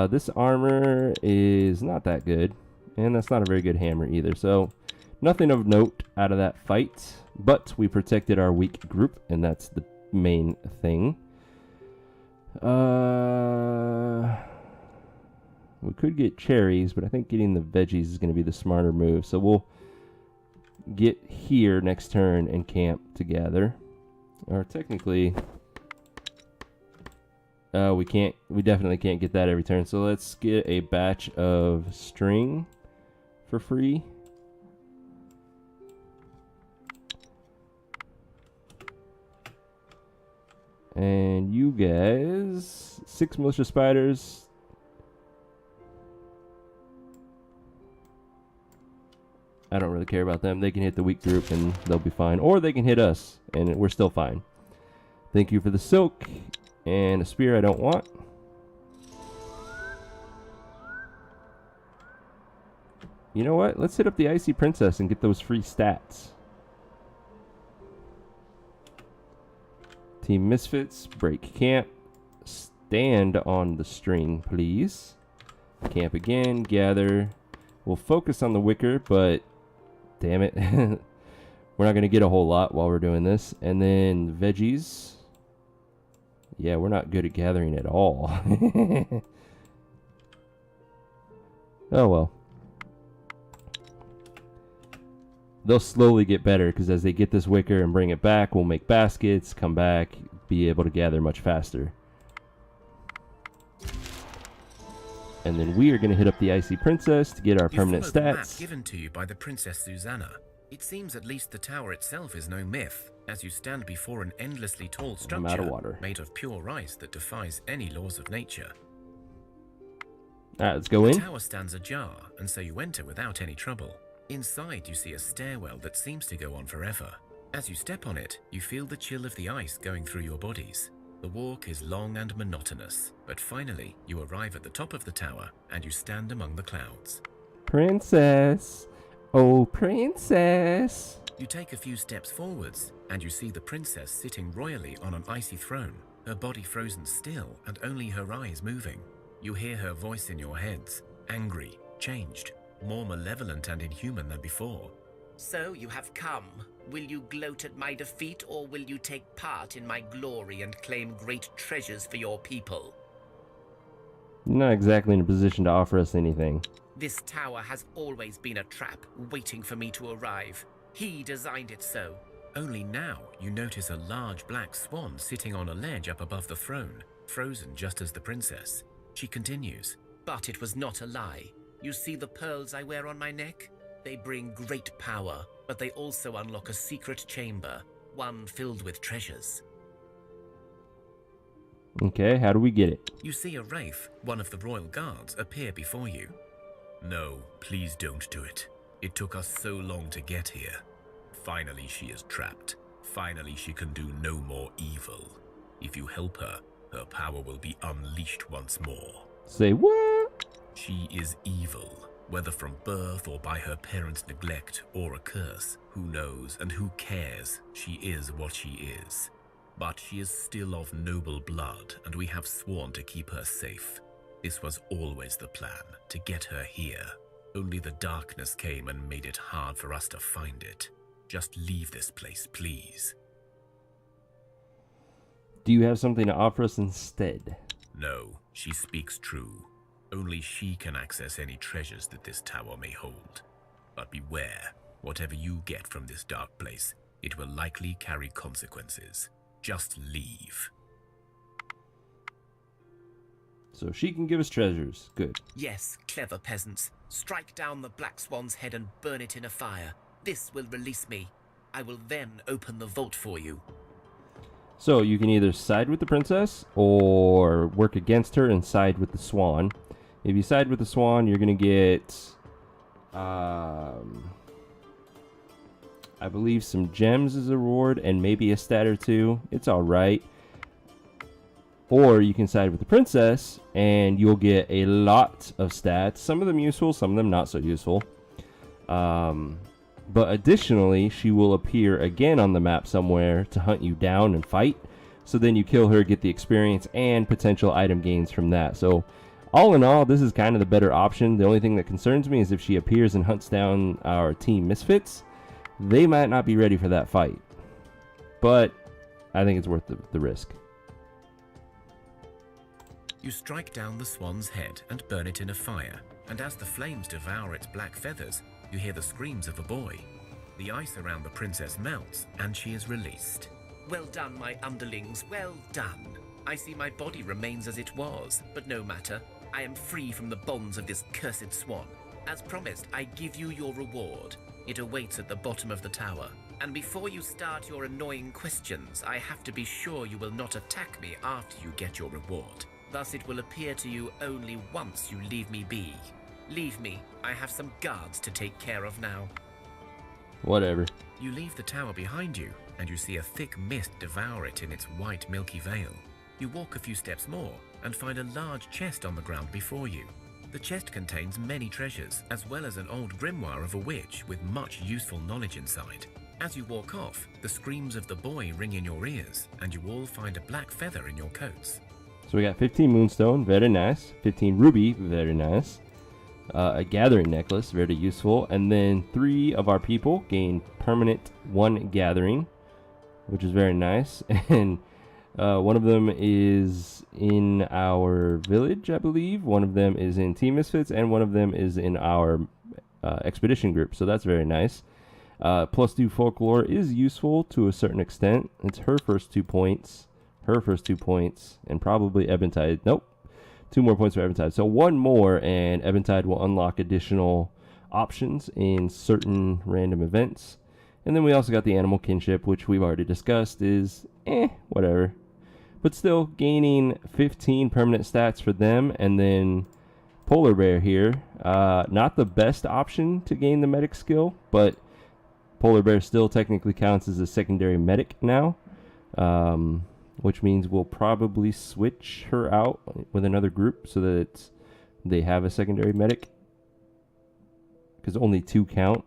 This armor is not that good. And that's not a very good hammer either. So nothing of note out of that fight. But we protected our weak group. And that's the main thing. We could get cherries, but I think getting the veggies is going to be the smarter move. So we'll get here next turn and camp together. Or technically, we definitely can't get that every turn. So let's get a batch of string for free. And you guys, 6 militia spiders. I don't really care about them. They can hit the weak group and they'll be fine. Or they can hit us and we're still fine. Thank you for the silk. And a spear I don't want. You know what? Let's hit up the Icy Princess and get those free stats. Team Misfits, break camp. Stand on the string, please. Camp again, gather. We'll focus on the wicker, but damn it. We're not going to get a whole lot while we're doing this. And then veggies. Yeah, we're not good at gathering at all. Oh well. They'll slowly get better because as they get this wicker and bring it back, we'll make baskets, come back, be able to gather much faster. And then we are going to hit up the Icy Princess to get our You permanent follow the map stats. given to you by the Princess Susanna. It seems at least the tower itself is no myth, as you stand before an endlessly tall I'm structure out of water. made of pure ice that defies any laws of nature. Alright, let's go The in. tower stands ajar, and so you enter without any trouble. Inside, you see a stairwell that seems to go on forever. As you step on it, you feel the chill of the ice going through your bodies. The walk is long and monotonous, but finally, you arrive at the top of the tower, and you stand among the clouds. Princess. Oh, princess. You take a few steps forwards, and you see the princess sitting royally on an icy throne, her body frozen still and only her eyes moving. You hear her voice in your heads, angry, changed, more malevolent and inhuman than before. So you have come. Will you gloat at my defeat, or will you take part in my glory and claim great treasures for your people? You're not exactly in a position to offer us anything. This tower has always been a trap, waiting for me to arrive. He designed it so. Only now you notice a large black swan sitting on a ledge up above the throne, frozen just as the princess. She continues. But it was not a lie. You see the pearls I wear on my neck? They bring great power, but they also unlock a secret chamber, one filled with treasures. Okay, how do we get it? You see a wraith, one of the royal guards, appear before you. No, please don't do it. It took us so long to get here. Finally she is trapped. Finally she can do no more evil. If you help her, her power will be unleashed once more. Say what? She is evil, whether from birth or by her parents' neglect or a curse. Who knows and who cares? She is what she is. But she is still of noble blood, and we have sworn to keep her safe. This was always the plan, to get her here. Only the darkness came and made it hard for us to find it. Just leave this place, please. Do you have something to offer us instead? No, she speaks true. Only she can access any treasures that this tower may hold. But beware, whatever you get from this dark place, it will likely carry consequences. Just leave. So she can give us treasures. Good. Yes, clever peasants. Strike down the black swan's head and burn it in a fire. This will release me. I will then open the vault for you. So you can either side with the princess or work against her and side with the swan. If you side with the swan, you're going to get, I believe, some gems as a reward and maybe a stat or two. It's all right. Or you can side with the princess and you'll get a lot of stats. Some of them useful, some of them not so useful. But additionally, she will appear again on the map somewhere to hunt you down and fight. So then you kill her, get the experience and potential item gains from that. So all in all, this is kind of the better option. The only thing that concerns me is if she appears and hunts down our Team Misfits, they might not be ready for that fight. But I think it's worth the risk. You strike down the swan's head and burn it in a fire, and as the flames devour its black feathers, you hear the screams of a boy. The ice around the princess melts, and she is released. Well done, my underlings, well done. I see my body remains as it was, but no matter. I am free from the bonds of this cursed swan. As promised, I give you your reward. It awaits at the bottom of the tower. And before you start your annoying questions, I have to be sure you will not attack me after you get your reward. Thus it will appear to you only once you leave me be. Leave me. I have some guards to take care of now. Whatever. You leave the tower behind you, and you see a thick mist devour it in its white milky veil. You walk a few steps more, and find a large chest on the ground before you. The chest contains many treasures, as well as an old grimoire of a witch with much useful knowledge inside. As you walk off, the screams of the boy ring in your ears, and you all find a black feather in your coats. So we got 15 moonstone, very nice. 15 ruby, very nice. A gathering necklace, very useful. And then 3 of our people gain permanent 1 gathering, which is very nice. And one of them is in our village, I believe. One of them is in Team Misfits, and one of them is in our expedition group. So that's very nice. +2 folklore is useful to a certain extent. It's her first 2 points. Her first 2 points, and probably Ebentide. Nope. 2 more points for Eventide. So 1 more, and Eventide will unlock additional options in certain random events. And then we also got the animal kinship, which we've already discussed is whatever. But still, gaining 15 permanent stats for them, and then Polar Bear here. Not the best option to gain the medic skill, but Polar Bear still technically counts as a secondary medic now, which means we'll probably switch her out with another group so that they have a secondary medic, because only 2 count.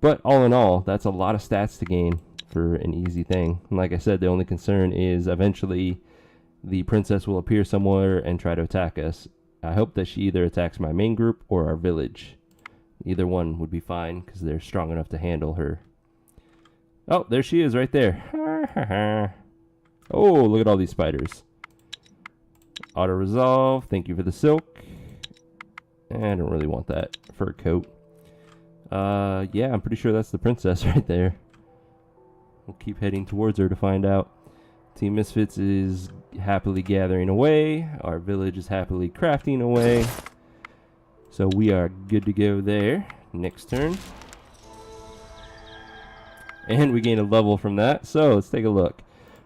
But all in all, that's a lot of stats to gain for an easy thing. And like I said, the only concern is eventually the princess will appear somewhere and try to attack us. I hope that she either attacks my main group or our village. Either one would be fine, because they're strong enough to handle her. Oh, there she is right there. Oh, look at all these spiders. Auto-resolve. Thank you for the silk. I don't really want that fur coat. Yeah, I'm pretty sure that's the princess right there. We'll keep heading towards her to find out. Team Misfits is happily gathering away. Our village is happily crafting away. So we are good to go there. Next turn. And we gain a level from that. So let's take a look.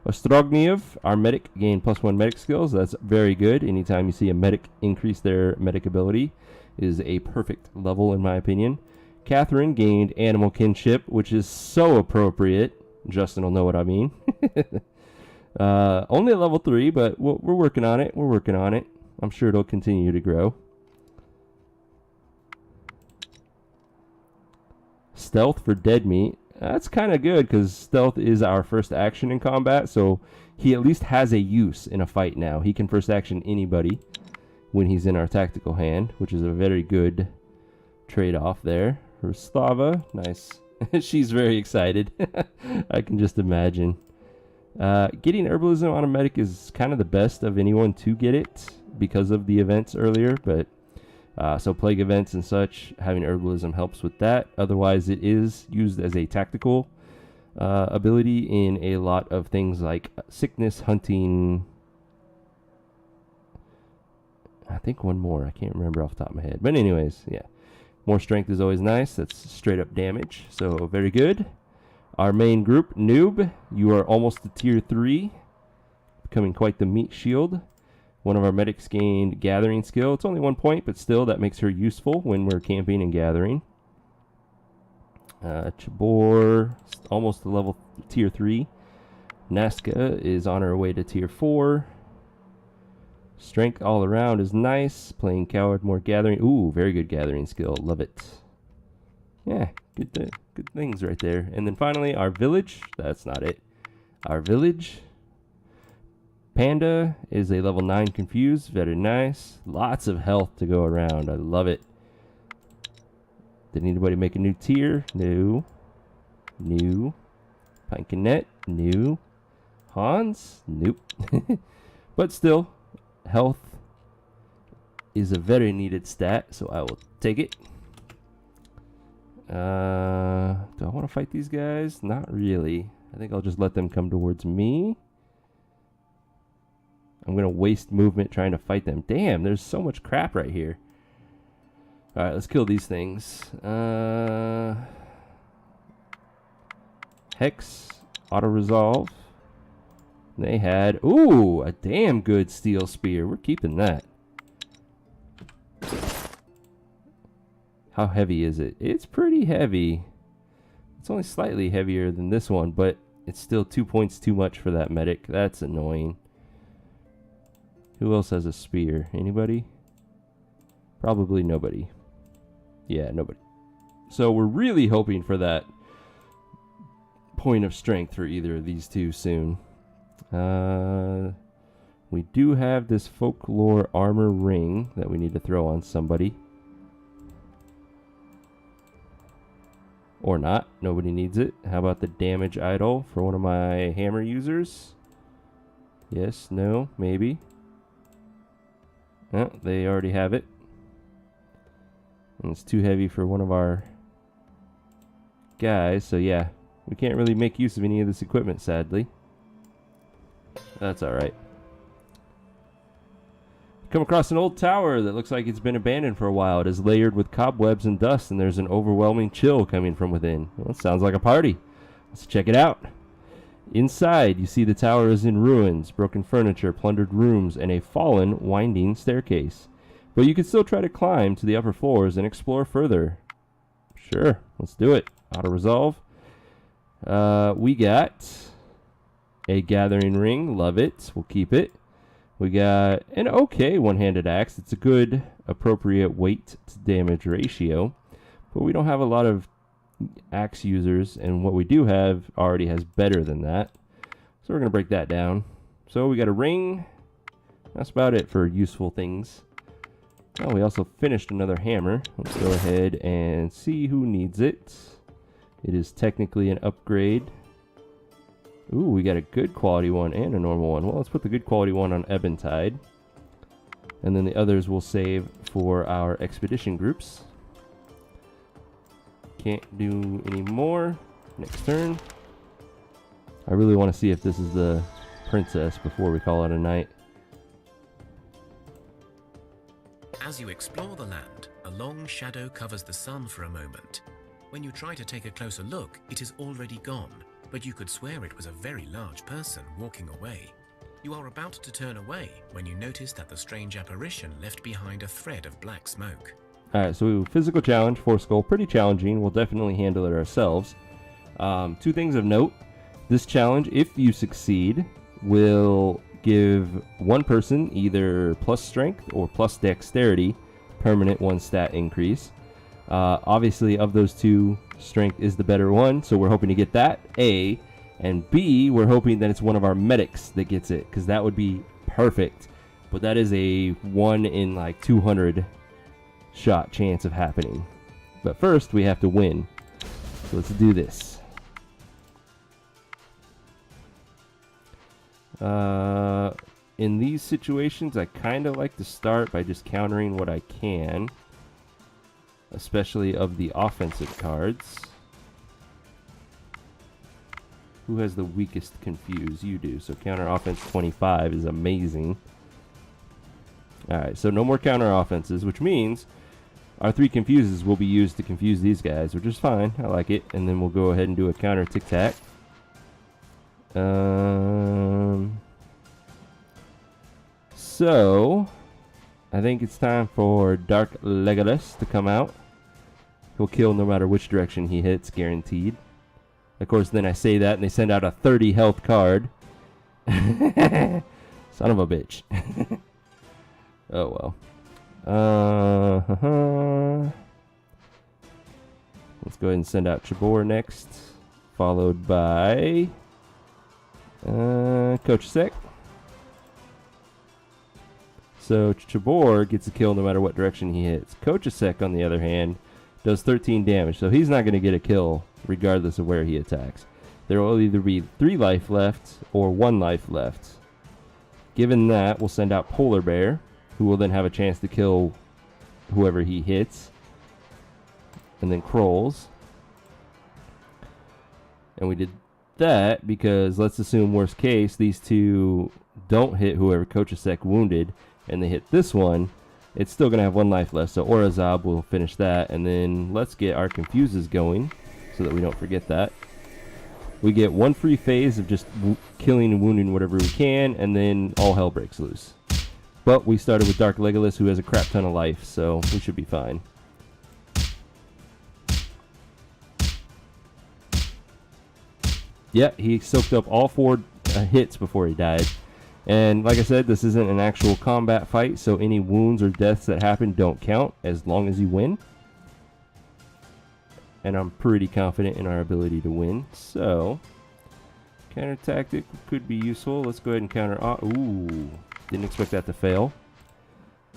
Svarog Lv, our medic, gained +1 medic skills. That's very good. Anytime you see a medic increase their medic ability is a perfect level in my opinion. Catherine gained animal kinship, which is so appropriate. Justin will know what I mean. Only at level 3, but we're working on it. We're working on it. I'm sure it'll continue to grow. Stealth for dead meat. That's kind of good, because stealth is our first action in combat, so he at least has a use in a fight now. He can first action anybody when he's in our tactical hand, which is a very good trade-off there. Slava, nice. She's very excited. I can just imagine. Getting herbalism on a medic is kind of the best of anyone to get it because of the events earlier, but so plague events and such, having herbalism helps with that. Otherwise, it is used as a tactical ability in a lot of things like sickness, hunting. I think one more. I can't remember off the top of my head. But anyways, yeah. More strength is always nice. That's straight up damage. So very good. Our main group, Noob. You are almost to tier 3. Becoming quite the meat shield. One of our medics gained gathering skill. It's only 1 point, but still that makes her useful when we're camping and gathering. Chabor, almost to level tier 3. Nazca is on her way to tier 4. Strength all around is nice. Playing coward, more gathering. Ooh, very good gathering skill. Love it. Yeah, good things right there. And then finally, our village. That's not it. Our village. Panda is a level 9 confused. Very nice. Lots of health to go around. I love it. Did anybody make a new tier? No. New. Pinkinet? New. Hans? Nope. But still, health is a very needed stat, so I will take it. Do I want to fight these guys? Not really. I think I'll just let them come towards me. I'm going to waste movement trying to fight them. Damn, there's so much crap right here. Alright, let's kill these things. Hex, auto-resolve. They had, ooh, a damn good steel spear. We're keeping that. How heavy is it? It's pretty heavy. It's only slightly heavier than this one, but it's still 2 points too much for that medic. That's annoying. Who else has a spear? Anybody? Probably nobody. Yeah, nobody. So we're really hoping for that point of strength for either of these two soon. We do have this folklore armor ring that we need to throw on somebody. Or not. Nobody needs it. How about the damage idol for one of my hammer users? Yes, no, maybe. Oh, they already have it. And it's too heavy for one of our guys, so yeah. We can't really make use of any of this equipment, sadly. That's alright. Come across an old tower that looks like it's been abandoned for a while. It is layered with cobwebs and dust, and there's an overwhelming chill coming from within. Well, it sounds like a party. Let's check it out. Inside, you see the tower is in ruins, broken furniture, plundered rooms, and a fallen, winding staircase. But you can still try to climb to the upper floors and explore further. Sure, let's do it. Auto resolve. We got a gathering ring. Love it. We'll keep it. We got an okay one-handed axe. It's a good, appropriate weight to damage ratio. But we don't have a lot of axe users, and what we do have already has better than that. So we're going to break that down. So we got a ring. That's about it for useful things. Oh, we also finished another hammer. Let's go ahead and see who needs it. It is technically an upgrade. Ooh, we got a good quality one and a normal one. Well, let's put the good quality one on Ebentide. And then the others we'll save for our expedition groups. Can't do any more. Next turn. I really want to see if this is the princess before we call it a night. As you explore the land, a long shadow covers the sun for a moment. When you try to take a closer look, it is already gone, but you could swear it was a very large person walking away. You are about to turn away when you notice that the strange apparition left behind a thread of black smoke. Alright, so physical challenge, 4 skull, pretty challenging. We'll definitely handle it ourselves. 2 things of note. This challenge, if you succeed, will give one person either plus strength or plus dexterity, permanent 1 stat increase. Obviously, of those 2, strength is the better one, so we're hoping to get that, A. And B, we're hoping that it's one of our medics that gets it, because that would be perfect. But that is a 1 in like 200 shot chance of happening. But first, we have to win. So let's do this. In these situations, I kind of like to start by just countering what I can, especially of the offensive cards. Who has the weakest confuse? You do. So counter offense 25 is amazing. Alright, so no more counter offenses, which means our 3 confuses will be used to confuse these guys, which is fine. I like it. And then we'll go ahead and do a counter tic-tac. So, I think it's time for Dark Legolas to come out. He'll kill no matter which direction he hits, guaranteed. Of course, then I say that and they send out a 30 health card. Son of a bitch. Oh well. Let's go ahead and send out Chabor next, followed by Coach Sek. So Chabor gets a kill no matter what direction he hits. Kochasek, on the other hand, does 13 damage, so he's not going to get a kill regardless of where he attacks. There will either be 3 life left or 1 life left. Given that, we'll send out Polar Bear, who will then have a chance to kill whoever he hits. And then Krolls. And we did that because, let's assume worst case, these 2 don't hit whoever Kochasek wounded, and they hit this one. It's still going to have 1 life left, so Orazab will finish that, and then let's get our confuses going so that we don't forget that. We get 1 free phase of just killing and wounding whatever we can, and then all hell breaks loose. But we started with Dark Legolas, who has a crap ton of life, so we should be fine. Yeah, he soaked up all 4 hits before he died. And like I said, this isn't an actual combat fight, so any wounds or deaths that happen don't count as long as you win. And I'm pretty confident in our ability to win. So, counter tactic could be useful. Let's go ahead and counter. Ooh, didn't expect that to fail.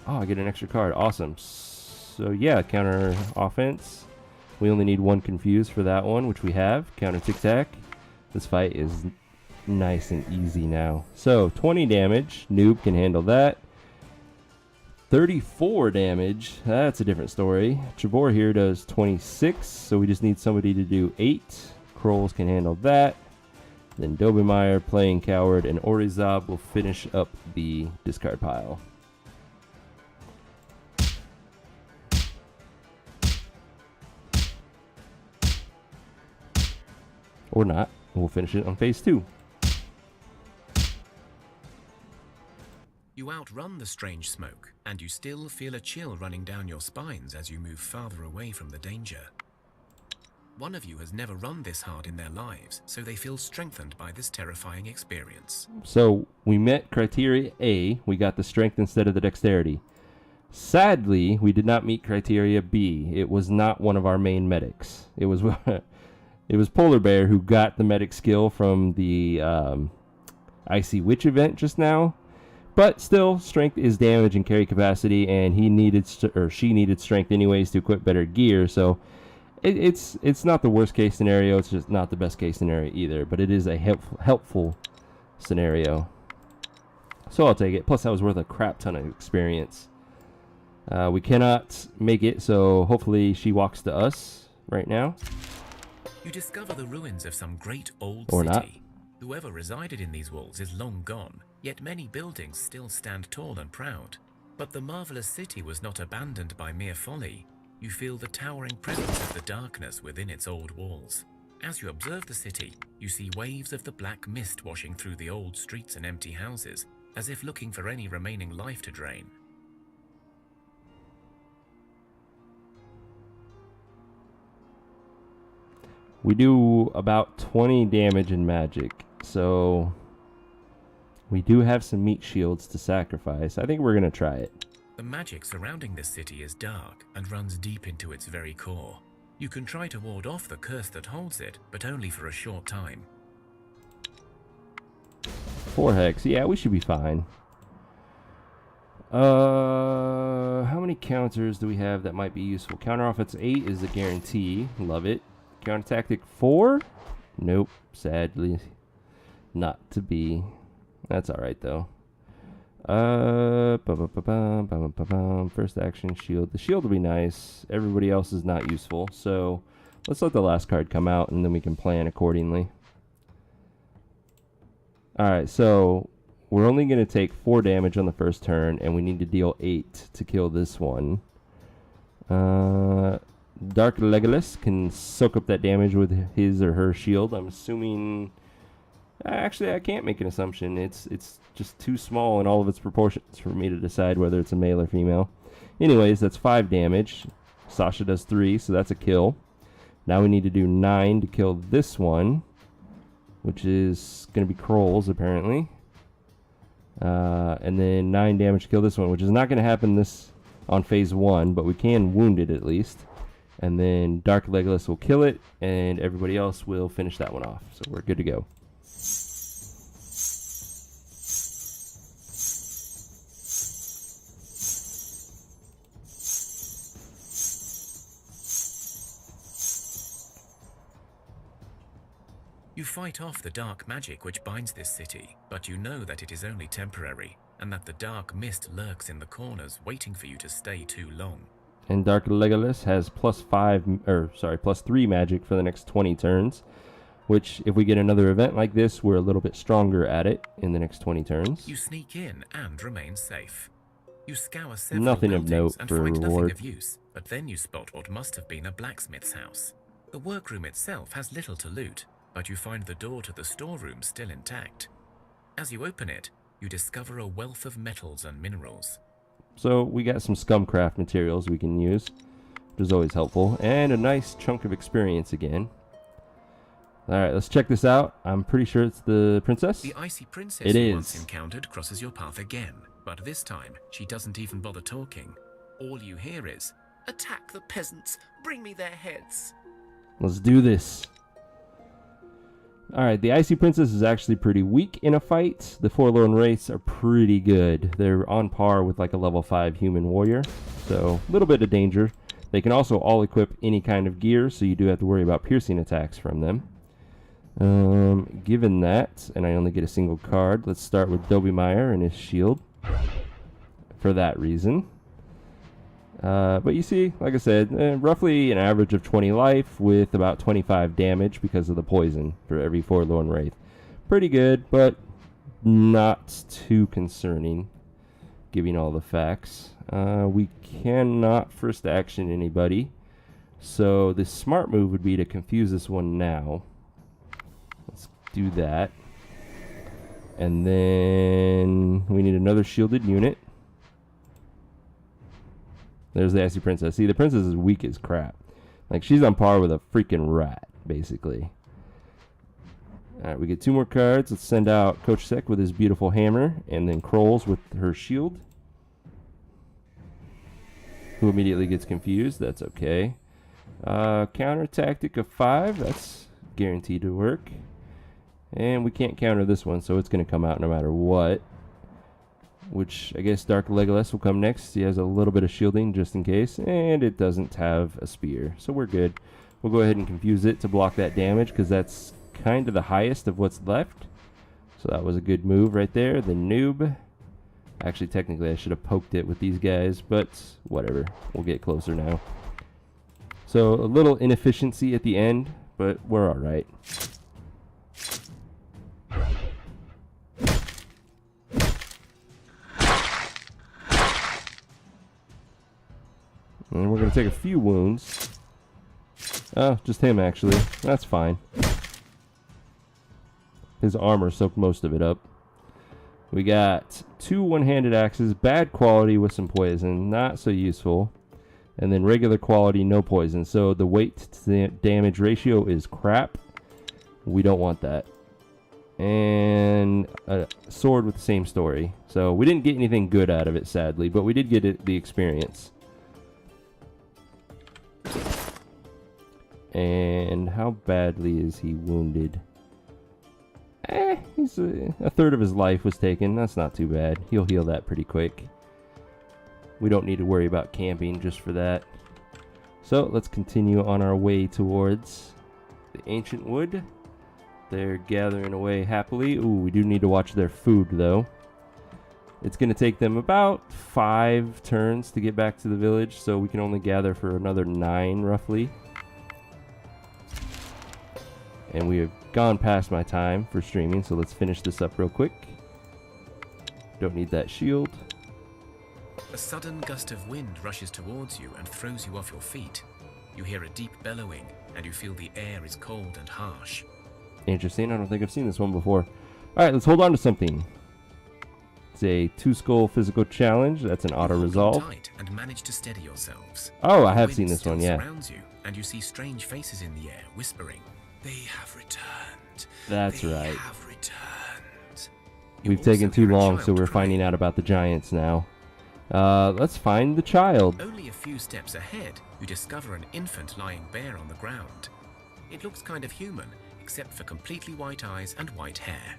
Oh, I get an extra card. Awesome. So yeah, counter offense. We only need 1 confuse for that one, which we have. Counter tic-tac. This fight is nice and easy now. So 20 damage. Noob can handle that. 34 damage. That's a different story. Chabor here does 26, so we just need somebody to do 8. Krolls can handle that. Then Dobemeyer, Playing Coward, and Orizab will finish up the discard pile. Or not. We'll finish it on phase 2. You outrun the strange smoke, and you still feel a chill running down your spines as you move farther away from the danger. One of you has never run this hard in their lives, so they feel strengthened by this terrifying experience. So we met criteria A. We got the strength instead of the dexterity. Sadly, we did not meet criteria B. It was not one of our main medics. It was it was Polar Bear who got the medic skill from the Icy Witch event just now. But still, strength is damage and carry capacity, and he needed or she needed strength anyways to equip better gear. So it's not the worst case scenario. It's just not the best case scenario either. But it is a helpful scenario. So I'll take it. Plus, that was worth a crap ton of experience. We cannot make it, so hopefully she walks to us right now. You discover the ruins of some great old Or city. not. Whoever resided in these walls is long gone, yet many buildings still stand tall and proud. But the marvelous city was not abandoned by mere folly. You feel the towering presence of the darkness within its old walls. As you observe the city, you see waves of the black mist washing through the old streets and empty houses, as if looking for any remaining life to drain. We do about 20 damage in magic, so we do have some meat shields to sacrifice. I think we're going to try it. The magic surrounding this city is dark and runs deep into its very core. You can try to ward off the curse that holds it, but only for a short time. 4 hex. Yeah, we should be fine. How many counters do we have that might be useful? Counter offense 8 is a guarantee. Love it. Counter tactic 4? Nope. Sadly. Not to be. That's alright though. First action shield. The shield will be nice. Everybody else is not useful. So let's let the last card come out and then we can plan accordingly. Alright, so we're only going to take 4 damage on the first turn, and we need to deal 8 to kill this one. Dark Legolas can soak up that damage with his or her shield. I'm assuming... Actually, I can't make an assumption. It's just too small in all of its proportions for me to decide whether it's a male or female. Anyways, that's 5 damage. Sasha does 3, so that's a kill. Now we need to do 9 to kill this one, which is going to be Kroll's, apparently. And then 9 damage to kill this one, which is not going to happen on phase 1, but we can wound it at least. And then Dark Legolas will kill it, and everybody else will finish that one off. So we're good to go. You fight off the dark magic which binds this city, but you know that it is only temporary, and that the dark mist lurks in the corners waiting for you to stay too long. And Dark Legolas has plus 3 magic for the next 20 turns, which if we get another event like this, we're a little bit stronger at it in the next 20 turns. You sneak in and remain safe. You scour several Nothing of buildings note and for find nothing reward. of use, but then you spot what must have been a blacksmith's house. The workroom itself has little to loot, but you find the door to the storeroom still intact. As you open it, you discover a wealth of metals and minerals. So we got some scumcraft materials we can use, which is always helpful, and a nice chunk of experience again. Alright, let's check this out. I'm pretty sure it's the princess. The icy princess It you is. once encountered crosses your path again, but this time she doesn't even bother talking. All you hear is, Attack the peasants! Bring me their heads! Let's do this. Alright, the Icy Princess is actually pretty weak in a fight. The Forlorn Wraiths are pretty good. They're on par with like a level 5 human warrior. So, a little bit of danger. They can also all equip any kind of gear, so you do have to worry about piercing attacks from them. Given that, and I only get a single card, let's start with Dobemeyer and his shield. For that reason. But you see, like I said, roughly an average of 20 life with about 25 damage because of the poison for every Forlorn Wraith. Pretty good, but not too concerning, giving all the facts. We cannot first action anybody, so the smart move would be to confuse this one now. do that. And then we need another shielded unit. There's the icy princess. See, the princess is weak as crap. Like, she's on par with a freaking rat, basically. Alright, we get 2 more cards. Let's send out Coach Sek with his beautiful hammer, and then Krolls with her shield, who immediately gets confused. That's okay. Counter tactic of 5. That's guaranteed to work. And we can't counter this one, so it's going to come out no matter what. Which, I guess Dark Legolas will come next. He has a little bit of shielding just in case. And it doesn't have a spear, so we're good. We'll go ahead and confuse it to block that damage, because that's kind of the highest of what's left. So that was a good move right there. The noob. Actually, technically, I should have poked it with these guys, but whatever. We'll get closer now. So, a little inefficiency at the end, but we're alright. And we're going to take a few wounds. Oh, just him, actually. That's fine. His armor soaked most of it up. We got 2 one-handed axes, bad quality with some poison, not so useful. And then regular quality, no poison. So the weight to damage ratio is crap. We don't want that. And a sword with the same story. So we didn't get anything good out of it, sadly, but we did get the experience. And how badly is he wounded? He's a third of his life was taken. That's not too bad. He'll heal that pretty quick. We don't need to worry about camping just for that. So let's continue on our way towards the ancient wood. They're gathering away happily. Ooh, we do need to watch their food though. It's going to take them about 5 turns to get back to the village, so we can only gather for another 9 roughly. And we have gone past my time for streaming, so let's finish this up real quick. Don't need that shield. A sudden gust of wind rushes towards you and throws you off your feet. You hear a deep bellowing, and you feel the air is cold and harsh. Interesting. I don't think I've seen this one before. Alright, let's hold on to something. It's a 2-skull physical challenge. That's an auto resolve. Tight and manage to steady yourselves. Oh, I have seen this one, yeah. Surrounds you, and you see strange faces in the air, whispering, "They have returned. That's They right. have returned." We've taken too long, so we're finding out about the giants now. Let's find the child. Only a few steps ahead, you discover an infant lying bare on the ground. It looks kind of human, except for completely white eyes and white hair.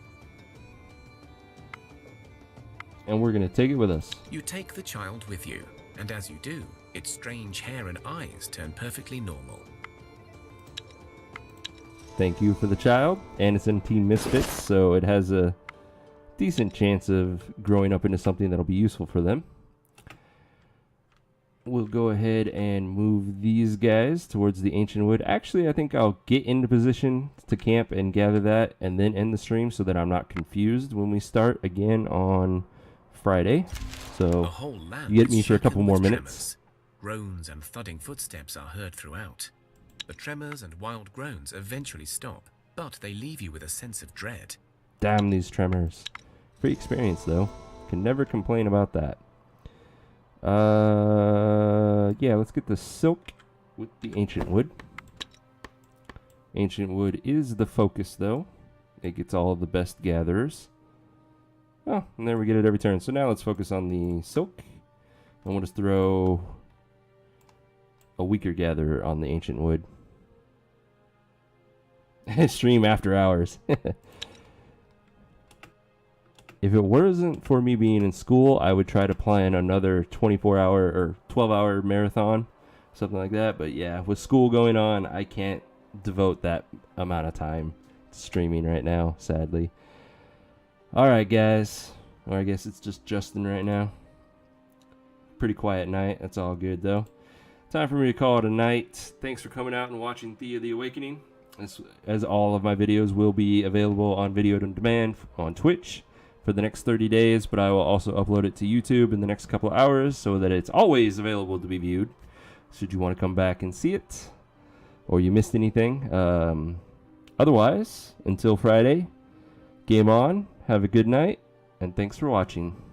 And we're going to take it with us. You take the child with you, and as you do, its strange hair and eyes turn perfectly normal. Thank you for the child. And it's in Team Misfits, so it has a decent chance of growing up into something that'll be useful for them. We'll go ahead and move these guys towards the ancient wood. Actually, I think I'll get into position to camp and gather that and then end the stream so that I'm not confused when we start again on Friday. So you get me for a couple more minutes. Groans and thudding footsteps are heard throughout. The tremors and wild groans eventually stop, but they leave you with a sense of dread. Damn these tremors. Free experience though. Can never complain about that. Yeah, let's get the silk with the ancient wood. Ancient wood is the focus though. It gets all of the best gatherers. Oh, and there we get it every turn. So now let's focus on the silk. And we'll just throw a weaker gatherer on the ancient wood. Stream after hours. If it wasn't for me being in school, I would try to plan another 24-hour or 12-hour marathon, something like that. But yeah, with school going on, I can't devote that amount of time to streaming right now, sadly. All right, guys. Or I guess it's just Justin right now. Pretty quiet night. That's all good, though. Time for me to call it a night. Thanks for coming out and watching Thea the Awakening. As all of my videos will be available on video on demand on Twitch for the next 30 days, but I will also upload it to YouTube in the next couple of hours so that it's always available to be viewed should you want to come back and see it or you missed anything. Otherwise, until Friday, game on, have a good night, and thanks for watching.